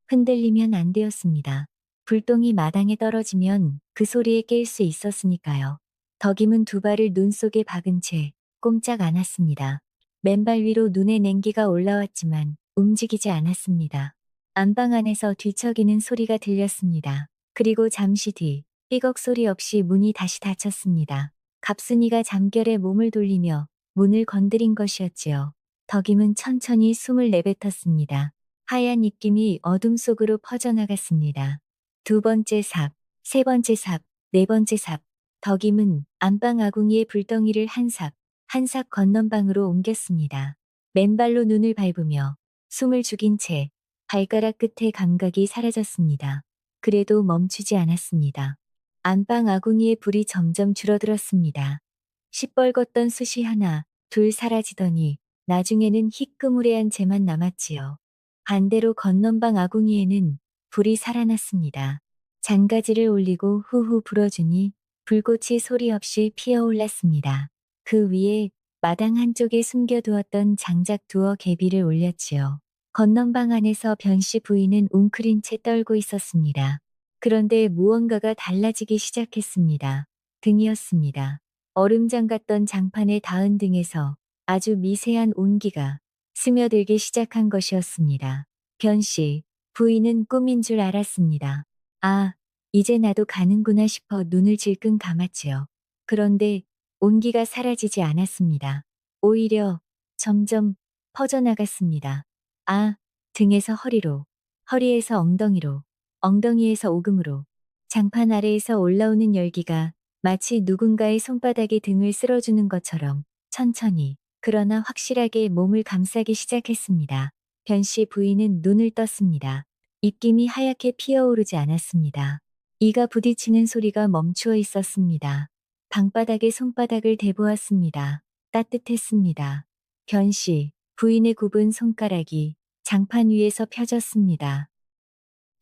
흔들리면 안 되었습니다. 불똥이 마당에 떨어지면 그 소리에 깰 수 있었으니까요. 덕임은 두 발을 눈 속에 박은 채 꼼짝 않았습니다. 맨발 위로 눈에 냉기가 올라왔지만 움직이지 않았습니다. 안방 안에서 뒤척이는 소리가 들렸습니다. 그리고 잠시 뒤 삐걱 소리 없이 문이 다시 닫혔습니다. 갑순이가 잠결에 몸을 돌리며 문을 건드린 것이었지요. 덕임은 천천히 숨을 내뱉었습니다. 하얀 입김이 어둠 속으로 퍼져나갔습니다. 두 번째 삽, 세 번째 삽, 네 번째 삽. 덕임은 안방 아궁이의 불덩이를 한 삽, 한 삽 건넌방으로 옮겼습니다. 맨발로 눈을 밟으며 숨을 죽인 채 발가락 끝의 감각이 사라졌습니다. 그래도 멈추지 않았습니다. 안방 아궁이의 불이 점점 줄어들었습니다. 시뻘겋던 숯이 하나, 둘 사라지더니 나중에는 희끄무레한 재만 남았지요. 반대로 건넌방 아궁이에는 불이 살아났습니다. 장가지를 올리고 후후 불어주니 불꽃이 소리 없이 피어올랐습니다. 그 위에 마당 한쪽에 숨겨두었던 장작 두어 개비를 올렸지요. 건넌방 안에서 변씨 부인은 웅크린 채 떨고 있었습니다. 그런데 무언가가 달라지기 시작했습니다. 등이었습니다. 얼음장 같던 장판에 닿은 등에서 아주 미세한 온기가 스며들기 시작한 것이었습니다. 변씨 부인은 꿈인 줄 알았습니다. 아, 이제 나도 가는구나 싶어 눈을 질끈 감았지요. 그런데 온기가 사라지지 않았습니다. 오히려 점점 퍼져나갔습니다. 아, 등에서 허리로, 허리에서 엉덩이로, 엉덩이에서 오금으로, 장판 아래에서 올라오는 열기가 마치 누군가의 손바닥에 등을 쓸어주는 것처럼 천천히, 그러나 확실하게 몸을 감싸기 시작했습니다. 변씨 부인은 눈을 떴습니다. 입김이 하얗게 피어오르지 않았습니다. 이가 부딪히는 소리가 멈추어 있었습니다. 방바닥에 손바닥을 대보았습니다. 따뜻했습니다. 변씨 부인의 굽은 손가락이 장판 위에서 펴졌습니다.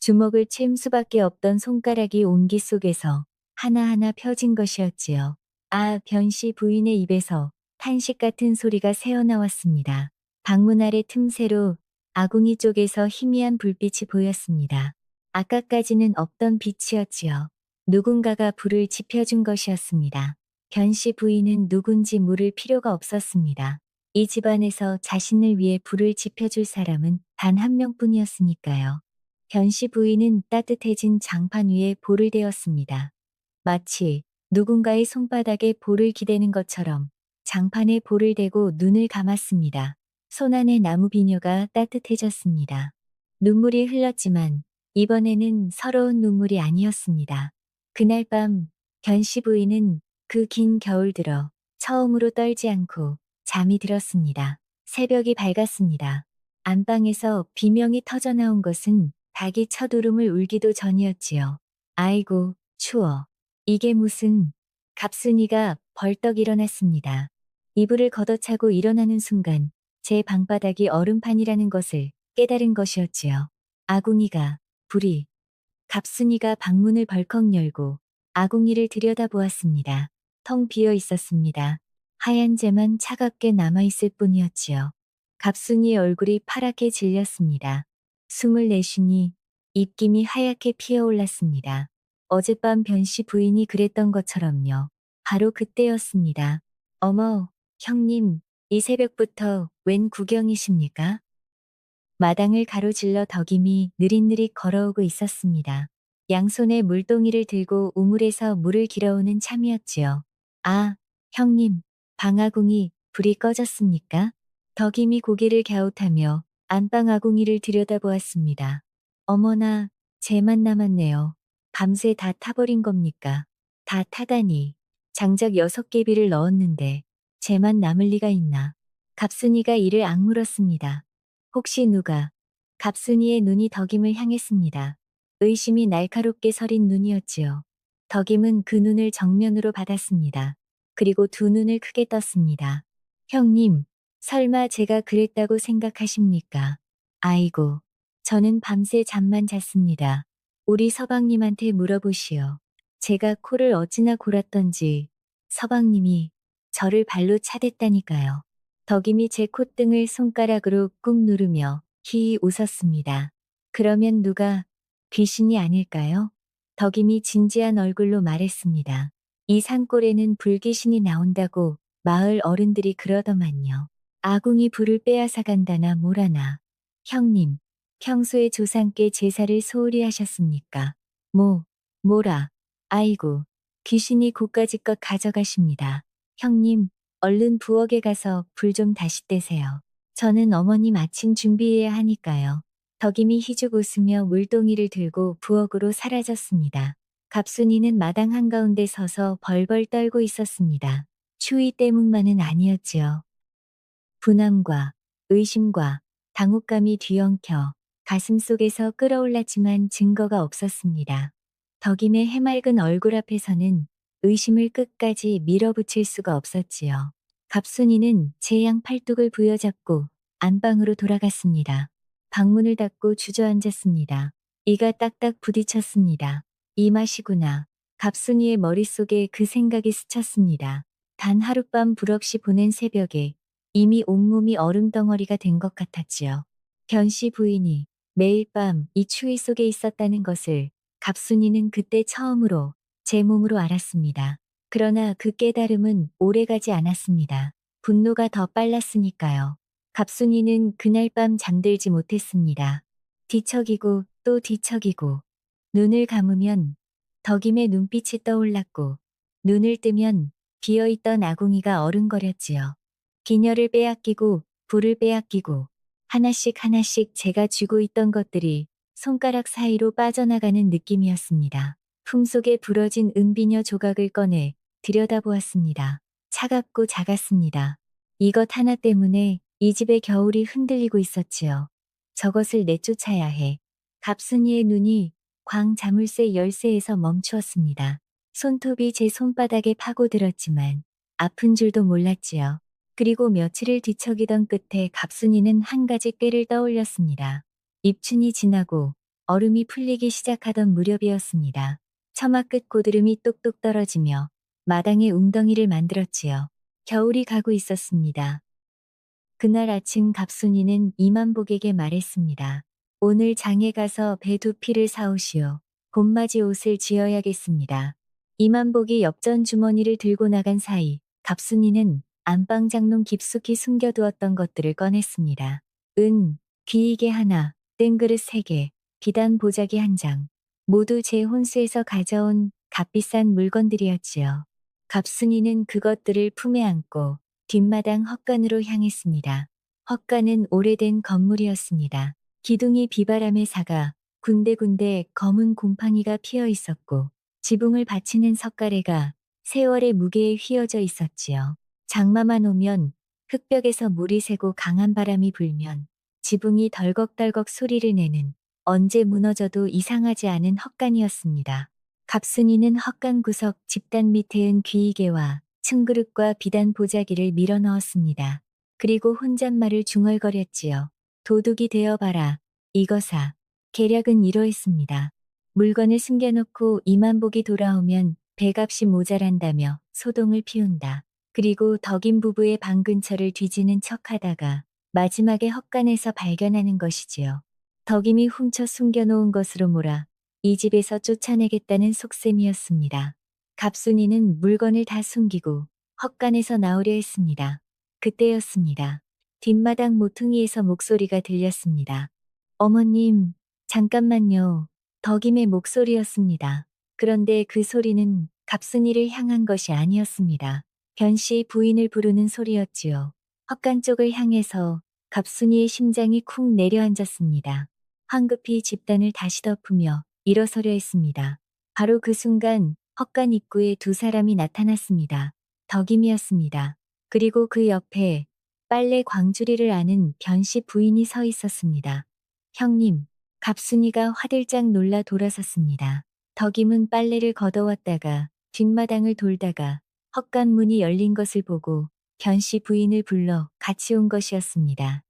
주먹을 챈 수밖에 없던 손가락이 온기 속에서 하나하나 펴진 것이었지요. 아, 변씨 부인의 입에서 탄식 같은 소리가 새어나왔습니다. 방문 아래 틈새로 아궁이 쪽에서 희미한 불빛이 보였습니다. 아까까지는 없던 빛이었지요. 누군가가 불을 지펴준 것이었습니다. 변씨 부인은 누군지 물을 필요가 없었습니다. 이 집안에서 자신을 위해 불을 지펴줄 사람은 단 한 명뿐이었으니까요. 변씨 부인은 따뜻해진 장판 위에 볼을 대었습니다. 마치 누군가의 손바닥에 볼을 기대는 것처럼 장판에 볼을 대고 눈을 감았습니다. 손 안의 나무 비녀가 따뜻해졌습니다. 눈물이 흘렀지만 이번에는 서러운 눈물이 아니었습니다. 그날 밤 변씨 부인은 그 긴 겨울 들어 처음으로 떨지 않고 잠이 들었습니다. 새벽이 밝았습니다. 안방에서 비명이 터져나온 것은 닭이 첫 울음을 울기도 전이었지요. 아이고, 추워. 이게 무슨... 갑순이가 벌떡 일어났습니다. 이불을 걷어차고 일어나는 순간 제 방바닥이 얼음판이라는 것을 깨달은 것이었지요. 아궁이가, 불이... 갑순이가 방문을 벌컥 열고 아궁이를 들여다보았습니다. 텅 비어 있었습니다. 하얀 재만 차갑게 남아있을 뿐이었지요. 갑순이의 얼굴이 파랗게 질렸습니다. 숨을 내쉬니 입김이 하얗게 피어올랐습니다. 어젯밤 변씨 부인이 그랬던 것처럼요. 바로 그때였습니다. 어머, 형님, 이 새벽부터 웬 구경이십니까? 마당을 가로질러 덕임이 느릿느릿 걸어오고 있었습니다. 양손에 물동이를 들고 우물에서 물을 길어오는 참이었지요. 아, 형님, 방아궁이 불이 꺼졌습니까? 덕임이 고개를 갸웃하며 안방 아궁이를 들여다보았습니다. 어머나, 쟤만 남았네요. 밤새 다 타버린 겁니까? 다 타다니. 장작 6개비를 넣었는데 쟤만 남을 리가 있나. 갑순이가 이를 악물었습니다. 혹시 누가. 갑순이의 눈이 덕임을 향했습니다. 의심이 날카롭게 서린 눈이었지요. 덕임은 그 눈을 정면으로 받았습니다. 그리고 두 눈을 크게 떴습니다. 형님, 설마 제가 그랬다고 생각하십니까? 아이고, 저는 밤새 잠만 잤습니다. 우리 서방님한테 물어보시오. 제가 코를 어찌나 골았던지 서방님이 저를 발로 차댔다니까요. 덕임이 제 콧등을 손가락으로 꾹 누르며 히히 웃었습니다. 그러면 누가 귀신이 아닐까요? 덕임이 진지한 얼굴로 말했습니다. 이 산골에는 불귀신이 나온다고 마을 어른들이 그러더만요. 아궁이 불을 빼앗아 간다나 뭐라나. 형님, 평소에 조상께 제사를 소홀히 하셨습니까? 뭐라. 아이고, 귀신이 고까지껏 가져가십니다. 형님, 얼른 부엌에 가서 불 좀 다시 떼세요. 저는 어머님 아침 준비해야 하니까요. 덕임이 희죽 웃으며 물동이를 들고 부엌으로 사라졌습니다. 갑순이는 마당 한가운데 서서 벌벌 떨고 있었습니다. 추위 때문만은 아니었지요. 분함과 의심과 당혹감이 뒤엉켜 가슴속에서 끌어올랐지만 증거가 없었습니다. 덕임의 해맑은 얼굴 앞에서는 의심을 끝까지 밀어붙일 수가 없었지요. 갑순이는 제 양 팔뚝을 부여잡고 안방으로 돌아갔습니다. 방문을 닫고 주저앉았습니다. 이가 딱딱 부딪혔습니다. 이 맛이구나. 갑순이의 머릿속에 그 생각이 스쳤습니다. 단 하룻밤 불 없이 보낸 새벽에 이미 온몸이 얼음덩어리가 된 것 같았지요. 변씨 부인이 매일 밤 이 추위 속에 있었다는 것을 갑순이는 그때 처음으로 제 몸으로 알았습니다. 그러나 그 깨달음은 오래가지 않았습니다. 분노가 더 빨랐으니까요. 갑순이는 그날 밤 잠들지 못했습니다. 뒤척이고 또 뒤척이고 눈을 감으면 덕임의 눈빛이 떠올랐고 눈을 뜨면 비어있던 아궁이가 어른거렸지요. 기녀를 빼앗기고 불을 빼앗기고 하나씩 하나씩 제가 쥐고 있던 것들이 손가락 사이로 빠져나가는 느낌이었습니다. 품속에 부러진 은비녀 조각을 꺼내 들여다보았습니다. 차갑고 작았습니다. 이것 하나 때문에 이 집의 겨울이 흔들리고 있었지요. 저것을 내쫓아야 해. 갑순이의 눈이 광 자물쇠 열쇠에서 멈추었습니다. 손톱이 제 손바닥에 파고들었지만 아픈 줄도 몰랐지요. 그리고 며칠을 뒤척이던 끝에 갑순이는 한 가지 꾀를 떠올렸습니다. 입춘이 지나고 얼음이 풀리기 시작하던 무렵이었습니다. 처마 끝 고드름이 똑똑 떨어지며 마당에 웅덩이를 만들었지요. 겨울이 가고 있었습니다. 그날 아침 갑순이는 이만복에게 말했습니다. 오늘 장에 가서 배 2피를 사오시오. 봄맞이 옷을 지어야겠습니다. 이만복이 엽전 주머니를 들고 나간 사이 갑순이는 안방 장롱 깊숙이 숨겨두었던 것들을 꺼냈습니다. 귀이개 하나, 땡그릇 3개, 비단 보자기 1장. 모두 제 혼수에서 가져온 값비싼 물건들이었지요. 갑순이는 그것들을 품에 안고 뒷마당 헛간으로 향했습니다. 헛간은 오래된 건물이었습니다. 기둥이 비바람에 사가 군데군데 검은 곰팡이가 피어 있었고 지붕을 받치는 석가래가 세월의 무게에 휘어져 있었지요. 장마만 오면 흙벽에서 물이 새고 강한 바람이 불면 지붕이 덜컥덜컥 소리를 내는 언제 무너져도 이상하지 않은 헛간이었습니다. 갑순이는 헛간 구석 집단 밑에 은 귀이개와 층그릇과 비단 보자기를 밀어 넣었습니다. 그리고 혼잣말을 중얼거렸지요. 도둑이 되어봐라. 이거사. 계략은 이러했습니다. 물건을 숨겨놓고 이만복이 돌아오면 배값이 모자란다며 소동을 피운다. 그리고 덕임 부부의 방 근처를 뒤지는 척하다가 마지막에 헛간에서 발견하는 것이지요. 덕임이 훔쳐 숨겨놓은 것으로 몰아 이 집에서 쫓아내겠다는 속셈이었습니다. 갑순이는 물건을 다 숨기고 헛간에서 나오려 했습니다. 그때였습니다. 뒷마당 모퉁이에서 목소리가 들렸습니다. 어머님, 잠깐만요. 덕임의 목소리였습니다. 그런데 그 소리는 갑순이를 향한 것이 아니었습니다. 변씨 부인을 부르는 소리였지요. 헛간 쪽을 향해서 갑순이의 심장이 쿵 내려앉았습니다. 황급히 집단을 다시 덮으며 일어서려 했습니다. 바로 그 순간 헛간 입구에 2사람이 나타났습니다. 덕임이었습니다. 그리고 그 옆에 빨래 광주리를 아는 변씨 부인이 서 있었습니다. 형님, 갑순이가 화들짝 놀라 돌아섰습니다. 덕임은 빨래를 걷어왔다가 뒷마당을 돌다가 헛간 문이 열린 것을 보고 변씨 부인을 불러 같이 온 것이었습니다.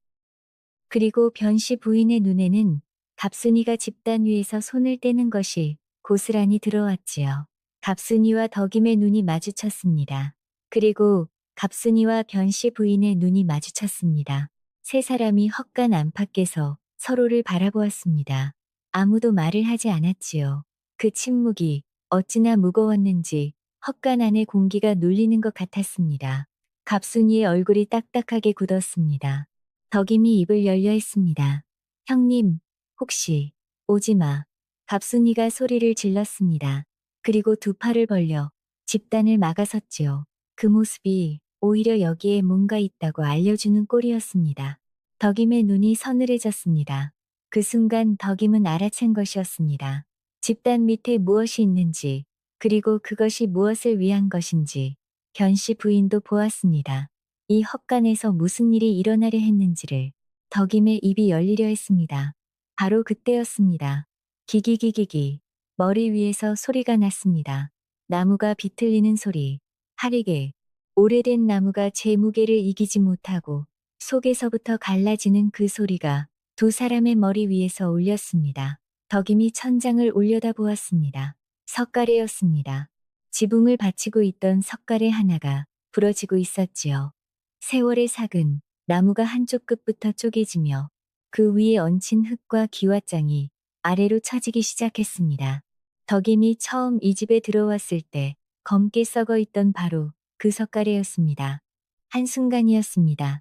그리고 변씨 부인의 눈에는 갑순이가 집단 위에서 손을 떼는 것이 고스란히 들어왔지요. 갑순이와 덕임의 눈이 마주쳤습니다. 그리고 갑순이와 변씨 부인의 눈이 마주쳤습니다. 3사람이 헛간 안팎에서 서로를 바라보았습니다. 아무도 말을 하지 않았지요. 그 침묵이 어찌나 무거웠는지 헛간 안의 공기가 눌리는 것 같았습니다. 갑순이의 얼굴이 딱딱하게 굳었습니다. 덕임이 입을 열려 했습니다. 형님, 혹시 오지마. 갑순이가 소리를 질렀습니다. 그리고 2팔을 벌려 집단을 막아섰지요. 그 모습이 오히려 여기에 뭔가 있다고 알려주는 꼴이었습니다. 덕임의 눈이 서늘해졌습니다. 그 순간 덕임은 알아챈 것이었습니다. 집단 밑에 무엇이 있는지, 그리고 그것이 무엇을 위한 것인지 변씨 부인도 보았습니다. 이 헛간에서 무슨 일이 일어나려 했는지를 덕임의 입이 열리려 했습니다. 바로 그때였습니다. 기기기기기. 머리 위에서 소리가 났습니다. 나무가 비틀리는 소리. 하리게. 오래된 나무가 제 무게를 이기지 못하고 속에서부터 갈라지는 그 소리가 2사람의 머리 위에서 울렸습니다. 덕임이 천장을 올려다 보았습니다. 석가래였습니다. 지붕을 받치고 있던 석가래 하나가 부러지고 있었지요. 세월의 삭은 나무가 한쪽 끝부터 쪼개지며 그 위에 얹힌 흙과 기와장이 아래로 처지기 시작했습니다. 덕임이 처음 이 집에 들어왔을 때 검게 썩어 있던 바로 그 석가래였습니다. 한순간이었습니다.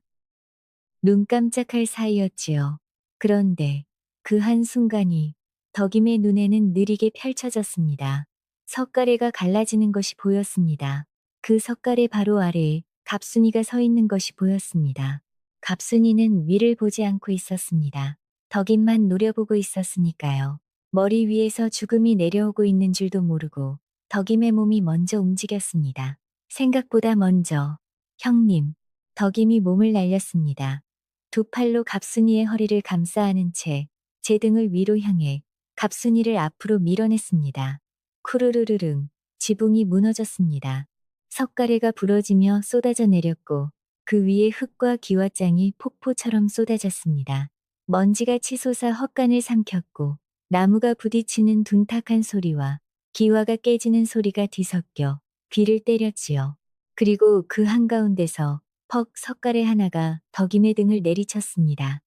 눈 깜짝할 사이였지요. 그런데 그 한순간이 덕임의 눈에는 느리게 펼쳐졌습니다. 석가래가 갈라지는 것이 보였습니다. 그 석가래 바로 아래에 갑순이가 서 있는 것이 보였습니다. 갑순이는 위를 보지 않고 있었습니다. 덕임만 노려보고 있었으니까요. 머리 위에서 죽음이 내려오고 있는 줄도 모르고 덕임의 몸이 먼저 움직였습니다. 생각보다 먼저. 형님. 덕임이 몸을 날렸습니다. 두 팔로 갑순이의 허리를 감싸 안은 채 제 등을 위로 향해 갑순이를 앞으로 밀어냈습니다. 쿠르르르릉 지붕이 무너졌습니다. 석가래가 부러지며 쏟아져 내렸고 그 위에 흙과 기와장이 폭포처럼 쏟아졌습니다. 먼지가 치솟아 헛간을 삼켰고 나무가 부딪히는 둔탁한 소리와 기와가 깨지는 소리가 뒤섞여 귀를 때렸지요. 그리고 그 한가운데서 퍽 석가래 하나가 덕임의 등을 내리쳤습니다.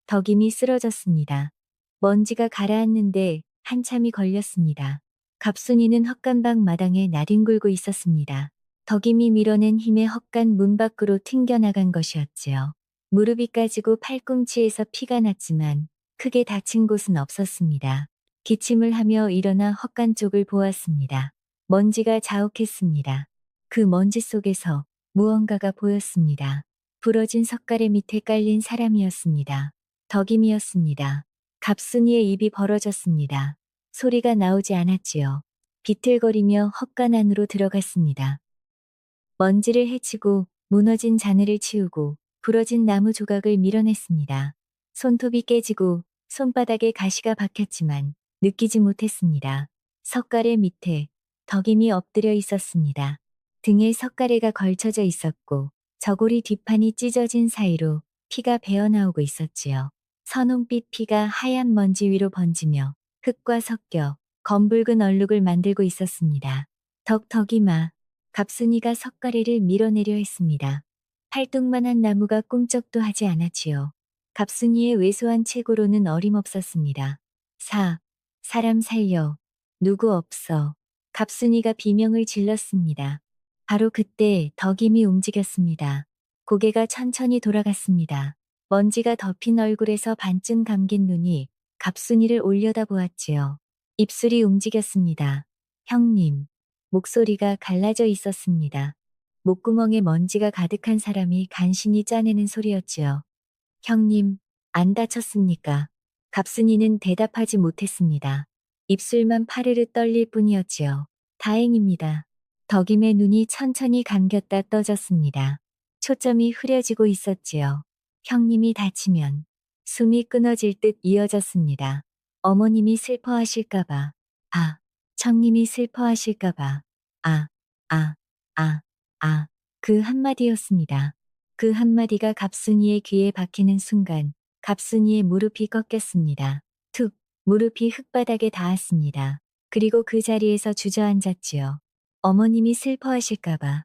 덕임이 쓰러졌습니다. 먼지가 가라앉는데 한참이 걸렸습니다. 갑순이는 헛간방 마당에 나뒹굴고 있었습니다. 덕임이 밀어낸 힘에 헛간 문 밖으로 튕겨나간 것이었지요. 무릎이 까지고 팔꿈치에서 피가 났지만 크게 다친 곳은 없었습니다. 기침을 하며 일어나 헛간 쪽을 보았습니다. 먼지가 자욱했습니다. 그 먼지 속에서 무언가가 보였습니다. 부러진 석가래 밑에 깔린 사람이었습니다. 덕임이었습니다. 갑순이의 입이 벌어졌습니다. 소리가 나오지 않았지요. 비틀거리며 헛간 안으로 들어갔습니다. 먼지를 헤치고 무너진 잔해를 치우고 부러진 나무 조각을 밀어냈습니다. 손톱이 깨지고 손바닥에 가시가 박혔지만 느끼지 못했습니다. 석가래 밑에 덕임이 엎드려 있었습니다. 등에 석가래가 걸쳐져 있었고 저고리 뒷판이 찢어진 사이로 피가 배어나오고 있었지요. 선홍빛 피가 하얀 먼지 위로 번지며 흙과 섞여 검붉은 얼룩을 만들고 있었습니다. 덕덕이마. 갑순이가 석가래를 밀어내려 했습니다. 팔뚝만한 나무가 꿈쩍도 하지 않았지요. 갑순이의 왜소한 체고로는 어림없었습니다. 사람 살려. 누구 없어. 갑순이가 비명을 질렀습니다. 바로 그때 덕임이 움직였습니다. 고개가 천천히 돌아갔습니다. 먼지가 덮인 얼굴에서 반쯤 감긴 눈이 갑순이를 올려다보았지요. 입술이 움직였습니다. 형님. 목소리가 갈라져 있었습니다. 목구멍에 먼지가 가득한 사람이 간신히 짜내는 소리였지요. 형님, 안 다쳤습니까? 갑순이는 대답하지 못했습니다. 입술만 파르르 떨릴 뿐이었지요. 다행입니다. 덕임의 눈이 천천히 감겼다 떠졌습니다. 초점이 흐려지고 있었지요. 형님이 다치면 숨이 끊어질 듯 이어졌습니다. 어머님이 슬퍼하실까봐. 청님이 슬퍼하실까봐. 아, 아, 아, 아. 그 한마디였습니다. 그 한마디가 갑순이의 귀에 박히는 순간 갑순이의 무릎이 꺾였습니다. 툭, 무릎이 흙바닥에 닿았습니다. 그리고 그 자리에서 주저앉았지요. 어머님이 슬퍼하실까봐.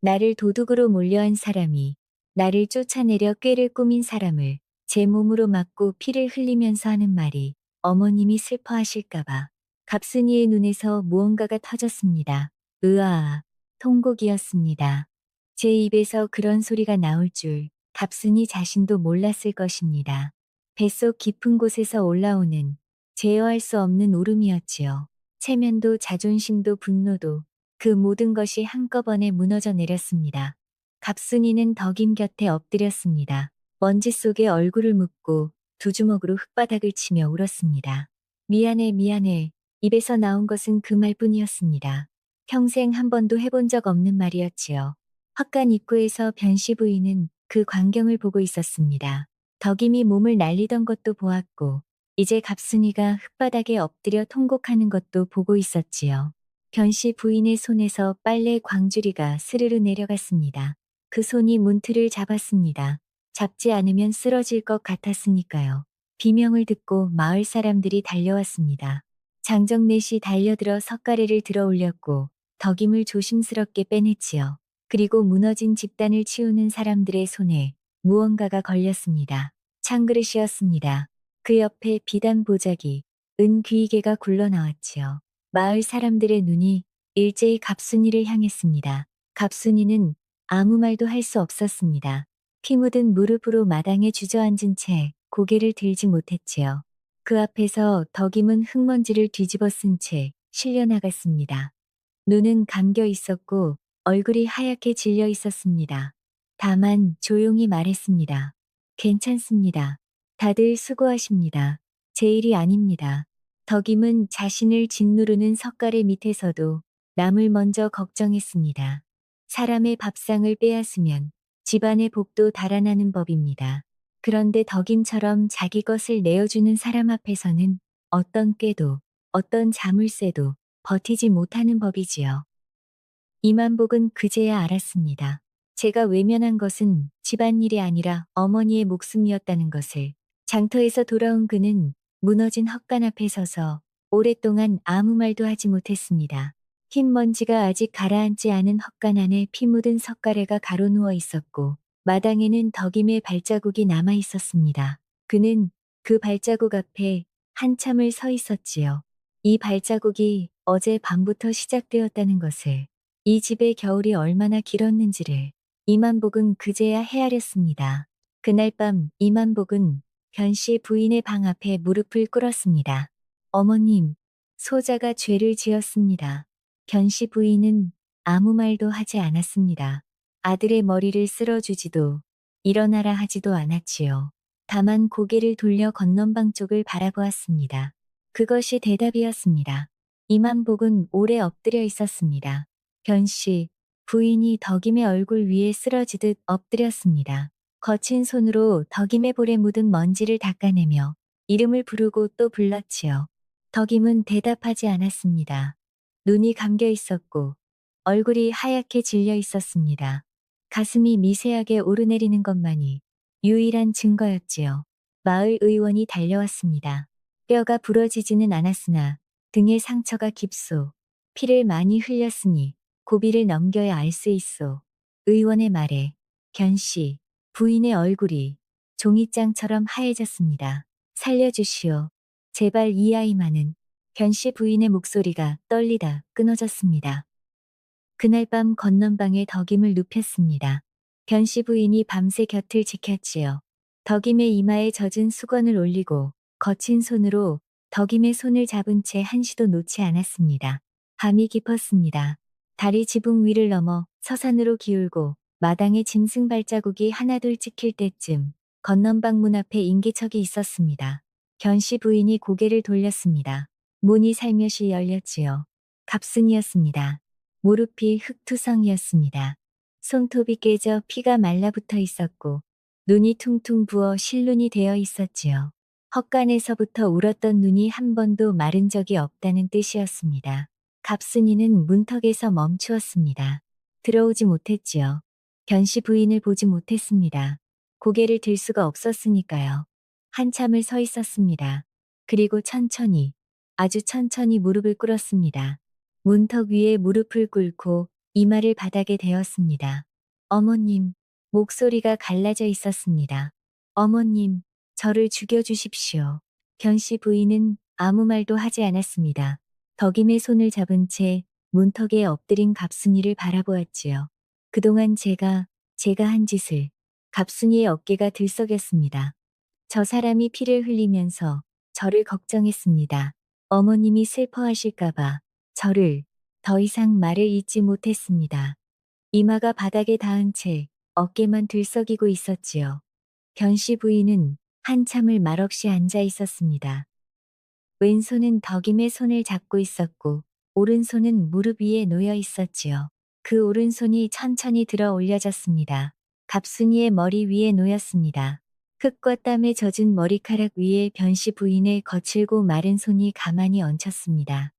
나를 도둑으로 몰려한 사람이 나를 쫓아내려 꾀를 꾸민 사람을 제 몸으로 맞고 피를 흘리면서 하는 말이 어머님이 슬퍼하실까봐. 갑순이의 눈에서 무언가가 터졌습니다. 으아, 통곡이었습니다. 제 입에서 그런 소리가 나올 줄 갑순이 자신도 몰랐을 것입니다. 뱃속 깊은 곳에서 올라오는 제어할 수 없는 울음이었지요. 체면도 자존심도 분노도 그 모든 것이 한꺼번에 무너져 내렸습니다. 갑순이는 덕임 곁에 엎드렸습니다. 먼지 속에 얼굴을 묻고 두 주먹으로 흙바닥을 치며 울었습니다. 미안해, 미안해. 입에서 나온 것은 그 말뿐이었습니다. 평생 한 번도 해본 적 없는 말이었지요. 헛간 입구에서 변씨 부인은 그 광경을 보고 있었습니다. 덕임이 몸을 날리던 것도 보았고 이제 갑순이가 흙바닥에 엎드려 통곡하는 것도 보고 있었지요. 변씨 부인의 손에서 빨래 광주리가 스르르 내려갔습니다. 그 손이 문틀을 잡았습니다. 잡지 않으면 쓰러질 것 같았으니까요. 비명을 듣고 마을 사람들이 달려왔습니다. 장정넷이 달려들어 석가래를 들어 올렸고 덕임을 조심스럽게 빼냈지요. 그리고 무너진 집단을 치우는 사람들의 손에 무언가가 걸렸습니다. 찬그릇이었습니다. 그 옆에 비단 보자기, 은 귀이개가 굴러나왔지요. 마을 사람들의 눈이 일제히 갑순이를 향했습니다. 갑순이는 아무 말도 할 수 없었습니다. 피 묻은 무릎으로 마당에 주저앉은 채 고개를 들지 못했지요. 그 앞에서 덕임은 흙먼지를 뒤집어 쓴 채 실려나갔습니다. 눈은 감겨 있었고 얼굴이 하얗게 질려 있었습니다. 다만 조용히 말했습니다. 괜찮습니다. 다들 수고하십니다. 제 일이 아닙니다. 덕임은 자신을 짓누르는 석가래 밑에서도 남을 먼저 걱정했습니다. 사람의 밥상을 빼앗으면 집안의 복도 달아나는 법입니다. 그런데 덕임처럼 자기 것을 내어주는 사람 앞에서는 어떤 꾀도, 어떤 자물쇠도 버티지 못하는 법이지요. 이만복은 그제야 알았습니다. 제가 외면한 것은 집안일이 아니라 어머니의 목숨이었다는 것을. 장터에서 돌아온 그는 무너진 헛간 앞에 서서 오랫동안 아무 말도 하지 못했습니다. 흰 먼지가 아직 가라앉지 않은 헛간 안에 피 묻은 석가래가 가로누워 있었고 마당에는 덕임의 발자국이 남아 있었습니다. 그는 그 발자국 앞에 한참을 서 있었지요. 이 발자국이 어제 밤부터 시작되었다는 것을, 이 집의 겨울이 얼마나 길었는지를 이만복은 그제야 헤아렸습니다. 그날 밤 이만복은 변씨 부인의 방 앞에 무릎을 꿇었습니다. 어머님, 소자가 죄를 지었습니다. 변씨 부인은 아무 말도 하지 않았습니다. 아들의 머리를 쓸어주지도 일어나라 하지도 않았지요. 다만 고개를 돌려 건넌방 쪽을 바라보았습니다. 그것이 대답이었습니다. 이만복은 오래 엎드려 있었습니다. 변씨, 부인이 덕임의 얼굴 위에 쓰러지듯 엎드렸습니다. 거친 손으로 덕임의 볼에 묻은 먼지를 닦아내며 이름을 부르고 또 불렀지요. 덕임은 대답하지 않았습니다. 눈이 감겨 있었고 얼굴이 하얗게 질려 있었습니다. 가슴이 미세하게 오르내리는 것만이 유일한 증거였지요. 마을 의원이 달려왔습니다. 뼈가 부러지지는 않았으나 등에 상처가 깊소. 피를 많이 흘렸으니 고비를 넘겨야 알 수 있소. 의원의 말에 견씨, 부인의 얼굴이 종이장처럼 하얘졌습니다. 살려주시오. 제발 이 아이만은. 견씨 부인의 목소리가 떨리다 끊어졌습니다. 그날 밤 건넌방에 덕임을 눕혔습니다. 변씨 부인이 밤새 곁을 지켰지요. 덕임의 이마에 젖은 수건을 올리고 거친 손으로 덕임의 손을 잡은 채 한시도 놓지 않았습니다. 밤이 깊었습니다. 달이 지붕 위를 넘어 서산으로 기울고 마당에 짐승 발자국이 하나둘 찍힐 때쯤 건넌방 문 앞에 인기척이 있었습니다. 견씨 부인이 고개를 돌렸습니다. 문이 살며시 열렸지요. 갑순이었습니다. 무릎이 흙투성이었습니다. 손톱이 깨져 피가 말라붙어 있었고 눈이 퉁퉁 부어 실눈이 되어 있었지요. 헛간에서부터 울었던 눈이 한 번도 마른 적이 없다는 뜻이었습니다. 갑순이는 문턱에서 멈추었습니다. 들어오지 못했지요. 견씨 부인을 보지 못했습니다. 고개를 들 수가 없었으니까요. 한참을 서 있었습니다. 그리고 천천히, 아주 천천히 무릎을 꿇었습니다. 문턱 위에 무릎을 꿇고 이마를 바닥에 대었습니다. 어머님, 목소리가 갈라져 있었습니다. 어머님, 저를 죽여주십시오. 견씨 부인은 아무 말도 하지 않았습니다. 덕임의 손을 잡은 채 문턱에 엎드린 갑순이를 바라보았지요. 그동안 제가 한 짓을. 갑순이의 어깨가 들썩였습니다. 저 사람이 피를 흘리면서 저를 걱정했습니다. 어머님이 슬퍼하실까봐 저를 더 이상 말을 잇지 못했습니다. 이마가 바닥에 닿은 채 어깨만 들썩이고 있었지요. 견씨 부인은 한참을 말없이 앉아 있었습니다. 왼손은 덕임의 손을 잡고 있었고 오른손은 무릎 위에 놓여 있었지요. 그 오른손이 천천히 들어 올려졌습니다. 갑순이의 머리 위에 놓였습니다. 흙과 땀에 젖은 머리카락 위에 변씨 부인의 거칠고 마른 손이 가만히 얹혔습니다.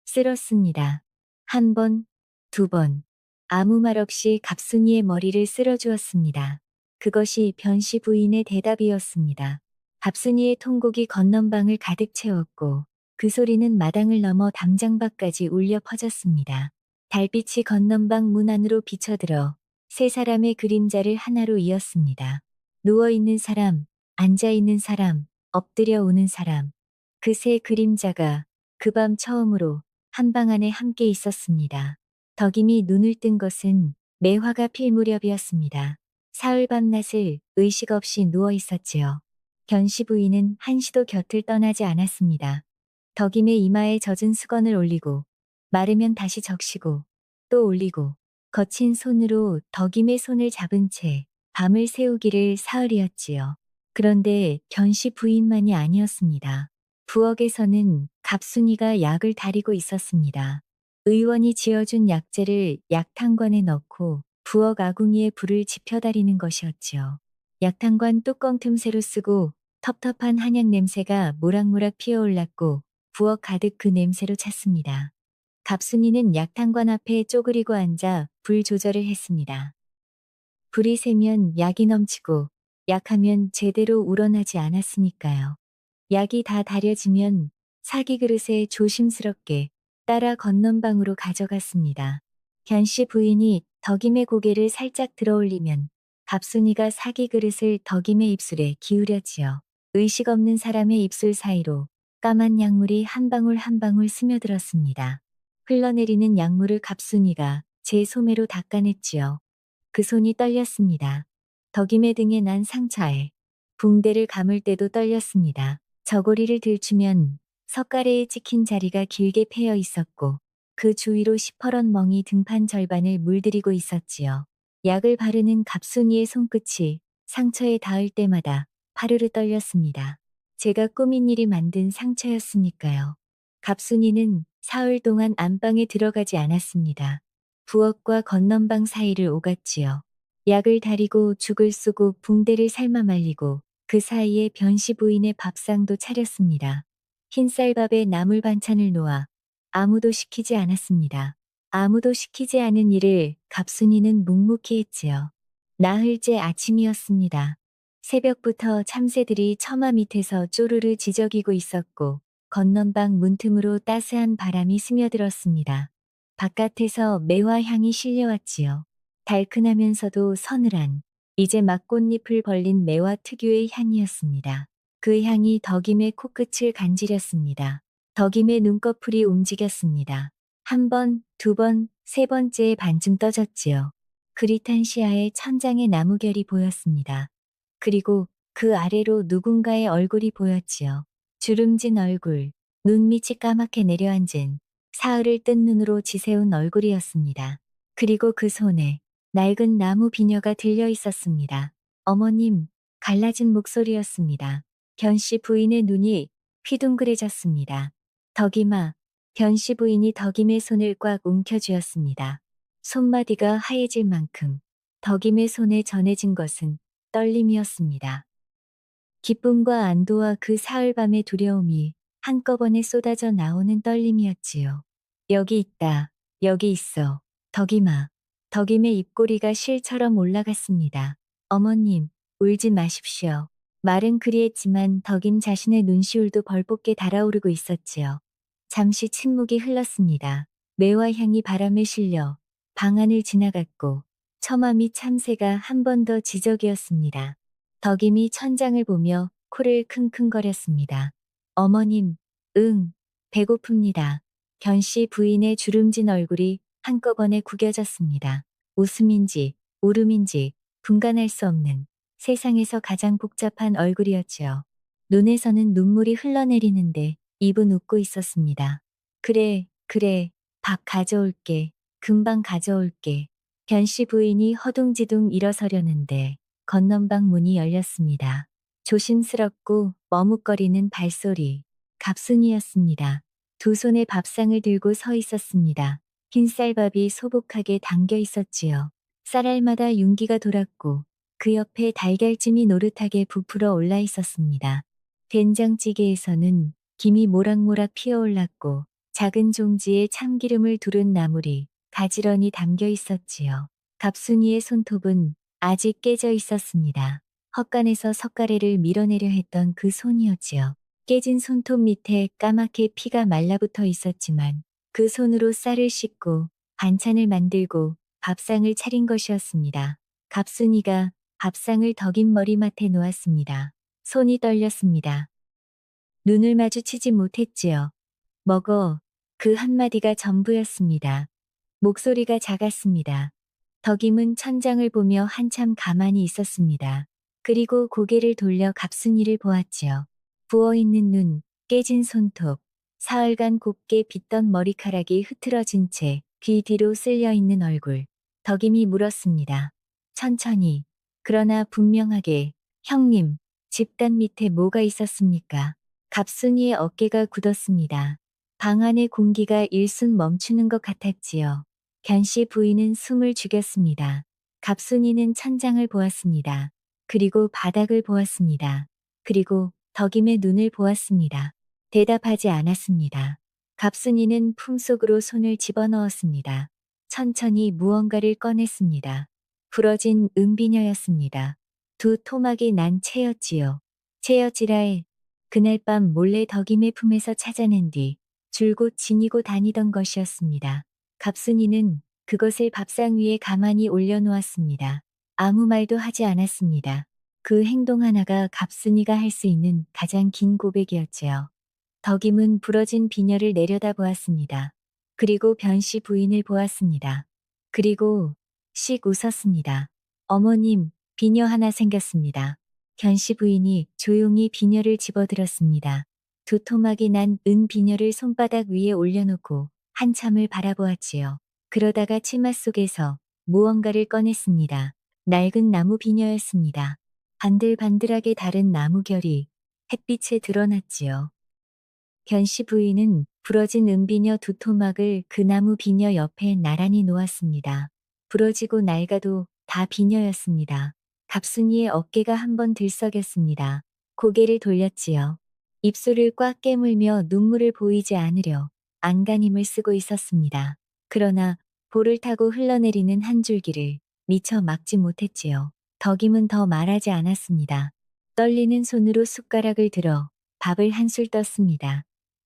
쓸었습니다. 한 번, 두 번. 아무 말 없이 갑순이의 머리를 쓸어주었습니다. 그것이 변씨 부인의 대답이었습니다. 갑순이의 통곡이 건넌방을 가득 채웠고 그 소리는 마당을 넘어 담장 밖까지 울려 퍼졌습니다. 달빛이 건넌방 문 안으로 비쳐들어 세 사람의 그림자를 하나로 이었습니다. 누워있는 사람, 앉아있는 사람, 엎드려 오는 사람. 그 세 그림자가 그 밤 처음으로 한 방 안에 함께 있었습니다. 덕임이 눈을 뜬 것은 매화가 필 무렵이었습니다. 사흘 밤낮을 의식 없이 누워 있었지요. 견씨 부인은 한시도 곁을 떠나지 않았습니다. 덕임의 이마에 젖은 수건을 올리고 마르면 다시 적시고 또 올리고 거친 손으로 덕임의 손을 잡은 채 밤을 새우기를 사흘이었지요. 그런데 견씨 부인만이 아니었습니다. 부엌에서는 갑순이가 약을 다리고 있었습니다. 의원이 지어준 약재를 약탕관에 넣고 부엌 아궁이에 불을 지펴다리는 것이었지요. 약탕관 뚜껑 틈새로 쓰고 텁텁한 한약 냄새가 모락모락 피어올랐고 부엌 가득 그 냄새로 찼습니다. 갑순이는 약탕관 앞에 쪼그리고 앉아 불 조절을 했습니다. 불이 세면 약이 넘치고 약하면 제대로 우러나지 않았으니까요. 약이 다 다려지면 사기 그릇에 조심스럽게 따라 건넌방으로 가져갔습니다. 견씨 부인이 덕임의 고개를 살짝 들어올리면 갑순이가 사기 그릇을 덕임의 입술에 기울였지요. 의식 없는 사람의 입술 사이로 까만 약물이 한 방울 한 방울 스며들었습니다. 흘러내리는 약물을 갑순이가 제 소매로 닦아냈지요. 그 손이 떨렸습니다. 덕임의 등에 난 상처에 붕대를 감을 때도 떨렸습니다. 저고리를 들추면 석가래에 찍힌 자리가 길게 패여 있었고 그 주위로 시퍼런 멍이 등판 절반을 물들이고 있었지요. 약을 바르는 갑순이의 손끝이 상처에 닿을 때마다 파르르 떨렸습니다. 제가 꾸민 일이 만든 상처였으니까요. 갑순이는 사흘 동안 안방에 들어가지 않았습니다. 부엌과 건넌방 사이를 오갔지요. 약을 다리고 죽을 쓰고 붕대를 삶아 말리고 그 사이에 변씨 부인의 밥상도 차렸습니다. 흰쌀밥에 나물 반찬을 놓아 아무도 시키지 않았습니다. 아무도 시키지 않은 일을 갑순이는 묵묵히 했지요. 나흘째 아침이었습니다. 새벽부터 참새들이 처마 밑에서 쪼르르 지저귀고 있었고 건넌방 문틈으로 따스한 바람이 스며들었습니다. 바깥에서 매화 향이 실려왔지요. 달큰하면서도 서늘한 이제 막 꽃잎을 벌린 매화 특유의 향이었습니다. 그 향이 덕임의 코끝을 간지렸습니다. 덕임의 눈꺼풀이 움직였습니다. 한 번, 두 번, 세 번째에 반쯤 떠졌지요. 그릿한 시야에 천장의 나무결이 보였습니다. 그리고 그 아래로 누군가의 얼굴이 보였지요. 주름진 얼굴, 눈밑이 까맣게 내려앉은 사흘을 뜬 눈으로 지새운 얼굴이었습니다. 그리고 그 손에 낡은 나무 비녀가 들려 있었습니다. 어머님, 갈라진 목소리였습니다. 견씨 부인의 눈이 휘둥그레졌습니다. 덕임아, 견씨 부인이 덕임의 손을 꽉 움켜쥐었습니다. 손마디가 하얘질 만큼 덕임의 손에 전해진 것은 떨림이었습니다. 기쁨과 안도와 그 사흘밤의 두려움이 한꺼번에 쏟아져 나오는 떨림이었지요. 여기 있다. 여기 있어. 덕임아. 덕임의 입꼬리가 실처럼 올라갔습니다. 어머님, 울지 마십시오. 말은 그리했지만 덕임 자신의 눈시울도 벌겋게 달아오르고 있었지요. 잠시 침묵이 흘렀습니다. 매화 향이 바람에 실려 방 안을 지나갔고 처마 및 참새가 한 번 더 지저귀었습니다. 덕임이 천장을 보며 코를 킁킁거렸습니다. 어머님, 응, 배고픕니다. 견씨 부인의 주름진 얼굴이 한꺼번에 구겨졌습니다. 웃음인지 울음인지 분간할 수 없는 세상에서 가장 복잡한 얼굴이었지요. 눈에서는 눈물이 흘러내리는데 입은 웃고 있었습니다. 그래, 그래, 밥 가져올게. 금방 가져올게. 견씨 부인이 허둥지둥 일어서려는데 건넌방 문이 열렸습니다. 조심스럽고 머뭇거리는 발소리. 갑순이었습니다. 두 손에 밥상을 들고 서 있었습니다. 흰쌀밥이 소복하게 담겨 있었지요. 쌀알마다 윤기가 돌았고 그 옆에 달걀찜이 노릇하게 부풀어 올라 있었습니다. 된장찌개에서는 김이 모락모락 피어올랐고 작은 종지에 참기름을 두른 나물이 가지런히 담겨 있었지요. 갑순이의 손톱은 아직 깨져 있었습니다. 헛간에서 석가래를 밀어내려 했던 그 손이었지요. 깨진 손톱 밑에 까맣게 피가 말라붙어 있었지만 그 손으로 쌀을 씻고 반찬을 만들고 밥상을 차린 것이었습니다. 갑순이가 밥상을 덕인 머리맡에 놓았습니다. 손이 떨렸습니다. 눈을 마주치지 못했지요. 먹어. 그 한마디가 전부였습니다. 목소리가 작았습니다. 덕임은 천장을 보며 한참 가만히 있었습니다. 그리고 고개를 돌려 갑순이를 보았지요. 부어있는 눈, 깨진 손톱, 사흘간 곱게 빗던 머리카락이 흐트러진 채 귀 뒤로 쓸려있는 얼굴. 덕임이 물었습니다. 천천히, 그러나 분명하게, 형님, 집단 밑에 뭐가 있었습니까? 갑순이의 어깨가 굳었습니다. 방 안의 공기가 일순 멈추는 것 같았지요. 견씨 부인은 숨을 죽였습니다. 갑순이는 천장을 보았습니다. 그리고 바닥을 보았습니다. 그리고 덕임의 눈을 보았습니다. 대답하지 않았습니다. 갑순이는 품속으로 손을 집어넣었습니다. 천천히 무언가를 꺼냈습니다. 부러진 은비녀였습니다. 두 토막이 난 채였지요. 채여지라에 그날 밤 몰래 덕임의 품에서 찾아낸 뒤 줄곧 지니고 다니던 것이었습니다. 갑순이는 그것을 밥상 위에 가만히 올려놓았습니다. 아무 말도 하지 않았습니다. 그 행동 하나가 갑순이가 할 수 있는 가장 긴 고백이었지요. 덕임은 부러진 비녀를 내려다보았습니다. 그리고 변씨 부인을 보았습니다. 그리고 씩 웃었습니다. 어머님, 비녀 하나 생겼습니다. 견씨 부인이 조용히 비녀를 집어들었습니다. 두 토막이 난 은 비녀를 손바닥 위에 올려놓고 한참을 바라보았지요. 그러다가 치마 속에서 무언가를 꺼냈습니다. 낡은 나무 비녀였습니다. 반들반들하게 다른 나무 결이 햇빛에 드러났지요. 견씨 부인은 부러진 은비녀 두 토막을 그 나무 비녀 옆에 나란히 놓았습니다. 부러지고 낡아도 다 비녀였습니다. 갑순이의 어깨가 한번 들썩였습니다. 고개를 돌렸지요. 입술을 꽉 깨물며 눈물을 보이지 않으려 안간힘을 쓰고 있었습니다. 그러나 볼을 타고 흘러내리는 한 줄기를 미처 막지 못했지요. 덕임은 더 말하지 않았습니다. 떨리는 손으로 숟가락을 들어 밥을 한술 떴습니다.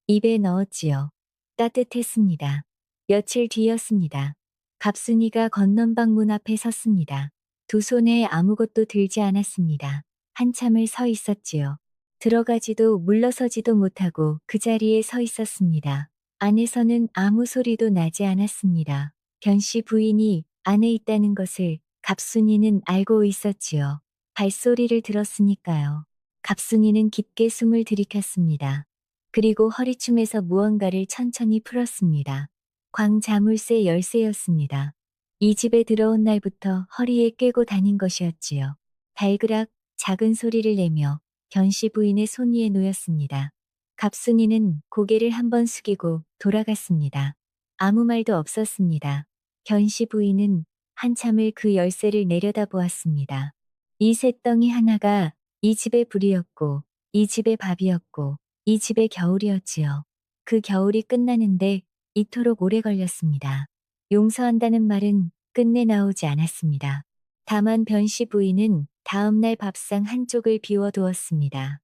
입에 넣었지요. 따뜻했습니다. 며칠 뒤였습니다. 갑순이가 건넌방 문 앞에 섰습니다. 두 손에 아무것도 들지 않았습니다. 한참을 서 있었지요. 들어가지도 물러서지도 못하고 그 자리에 서 있었습니다. 안에서는 아무 소리도 나지 않았습니다. 견씨 부인이 안에 있다는 것을 갑순이는 알고 있었지요. 발소리를 들었으니까요. 갑순이는 깊게 숨을 들이켰습니다. 그리고 허리춤에서 무언가를 천천히 풀었습니다. 광자물쇠 열쇠였습니다. 이 집에 들어온 날부터 허리에 꿰고 다닌 것이었지요. 발그락 작은 소리를 내며 견씨 부인의 손 위에 놓였습니다. 갑순이는 고개를 한번 숙이고 돌아갔습니다. 아무 말도 없었습니다. 견씨 부인은 한참을 그 열쇠를 내려다보았습니다. 이 쇳덩이 하나가 이 집의 불이었고 이 집의 밥이었고 이 집의 겨울이었지요. 그 겨울이 끝나는데 이토록 오래 걸렸습니다. 용서한다는 말은 끝내 나오지 않았습니다. 다만 변씨 부인은 다음날 밥상 한쪽을 비워두었습니다.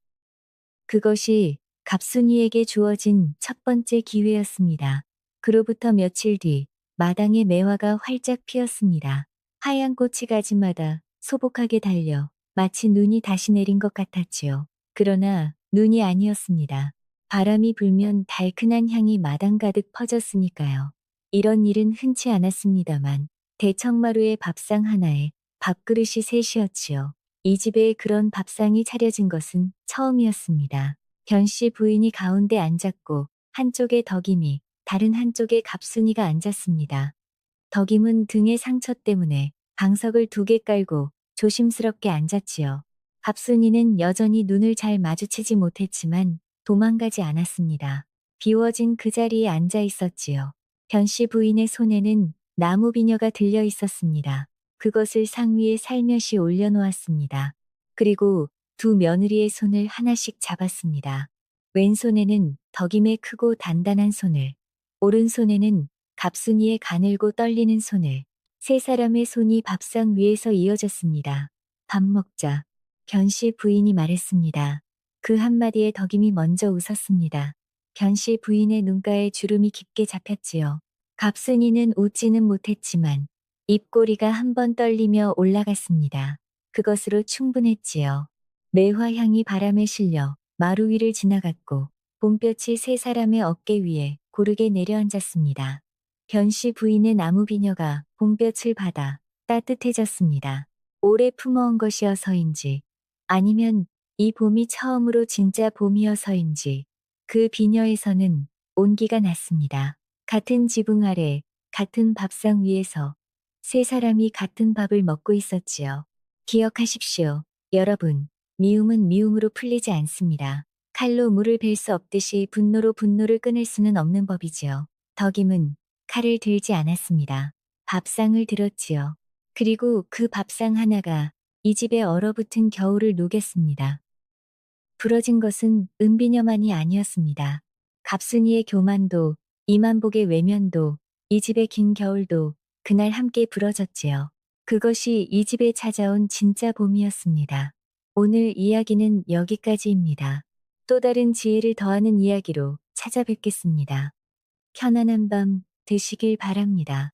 그것이 갑순이에게 주어진 첫 번째 기회였습니다. 그로부터 며칠 뒤 마당에 매화가 활짝 피었습니다. 하얀 꽃이 가지마다 소복하게 달려 마치 눈이 다시 내린 것 같았지요. 그러나 눈이 아니었습니다. 바람이 불면 달큰한 향이 마당 가득 퍼졌으니까요. 이런 일은 흔치 않았습니다만 대청마루의 밥상 하나에 밥그릇이 셋이었지요. 이 집에 그런 밥상이 차려진 것은 처음이었습니다. 견씨 부인이 가운데 앉았고 한쪽에 덕임이 다른 한쪽에 갑순이가 앉았습니다. 덕임은 등의 상처 때문에 방석을 2개 깔고 조심스럽게 앉았지요. 갑순이는 여전히 눈을 잘 마주치지 못했지만 도망가지 않았습니다. 비워진 그 자리에 앉아 있었지요. 견씨 부인의 손에는 나무 비녀가 들려 있었습니다. 그것을 상위에 살며시 올려놓았습니다. 그리고 두 며느리의 손을 하나씩 잡았습니다. 왼손에는 덕임의 크고 단단한 손을, 오른손에는 갑순이의 가늘고 떨리는 손을, 세 사람의 손이 밥상 위에서 이어졌습니다. 밥 먹자. 견씨 부인이 말했습니다. 그 한마디에 덕임이 먼저 웃었습니다. 견씨 부인의 눈가에 주름이 깊게 잡혔지요. 갑순이는 웃지는 못했지만 입꼬리가 한 번 떨리며 올라갔습니다. 그것으로 충분했지요. 매화향이 바람에 실려 마루 위를 지나갔고 봄볕이 세 사람의 어깨 위에 고르게 내려앉았습니다. 변씨 부인의 나무 비녀가 봄볕을 받아 따뜻해졌습니다. 오래 품어온 것이어서인지 아니면 이 봄이 처음으로 진짜 봄이어서인지 그 비녀에서는 온기가 났습니다. 같은 지붕 아래 같은 밥상 위에서 세 사람이 같은 밥을 먹고 있었지요. 기억하십시오. 여러분, 미움은 미움으로 풀리지 않습니다. 칼로 물을 벨 수 없듯이 분노로 분노를 끊을 수는 없는 법이지요. 덕임은 칼을 들지 않았습니다. 밥상을 들었지요. 그리고 그 밥상 하나가 이 집에 얼어붙은 겨울을 녹였습니다. 부러진 것은 은비녀만이 아니었습니다. 갑순이의 교만도, 이만복의 외면도, 이 집의 긴 겨울도 그날 함께 부러졌지요. 그것이 이 집에 찾아온 진짜 봄이었습니다. 오늘 이야기는 여기까지입니다. 또 다른 지혜를 더하는 이야기로 찾아뵙겠습니다. 편안한 밤 되시길 바랍니다.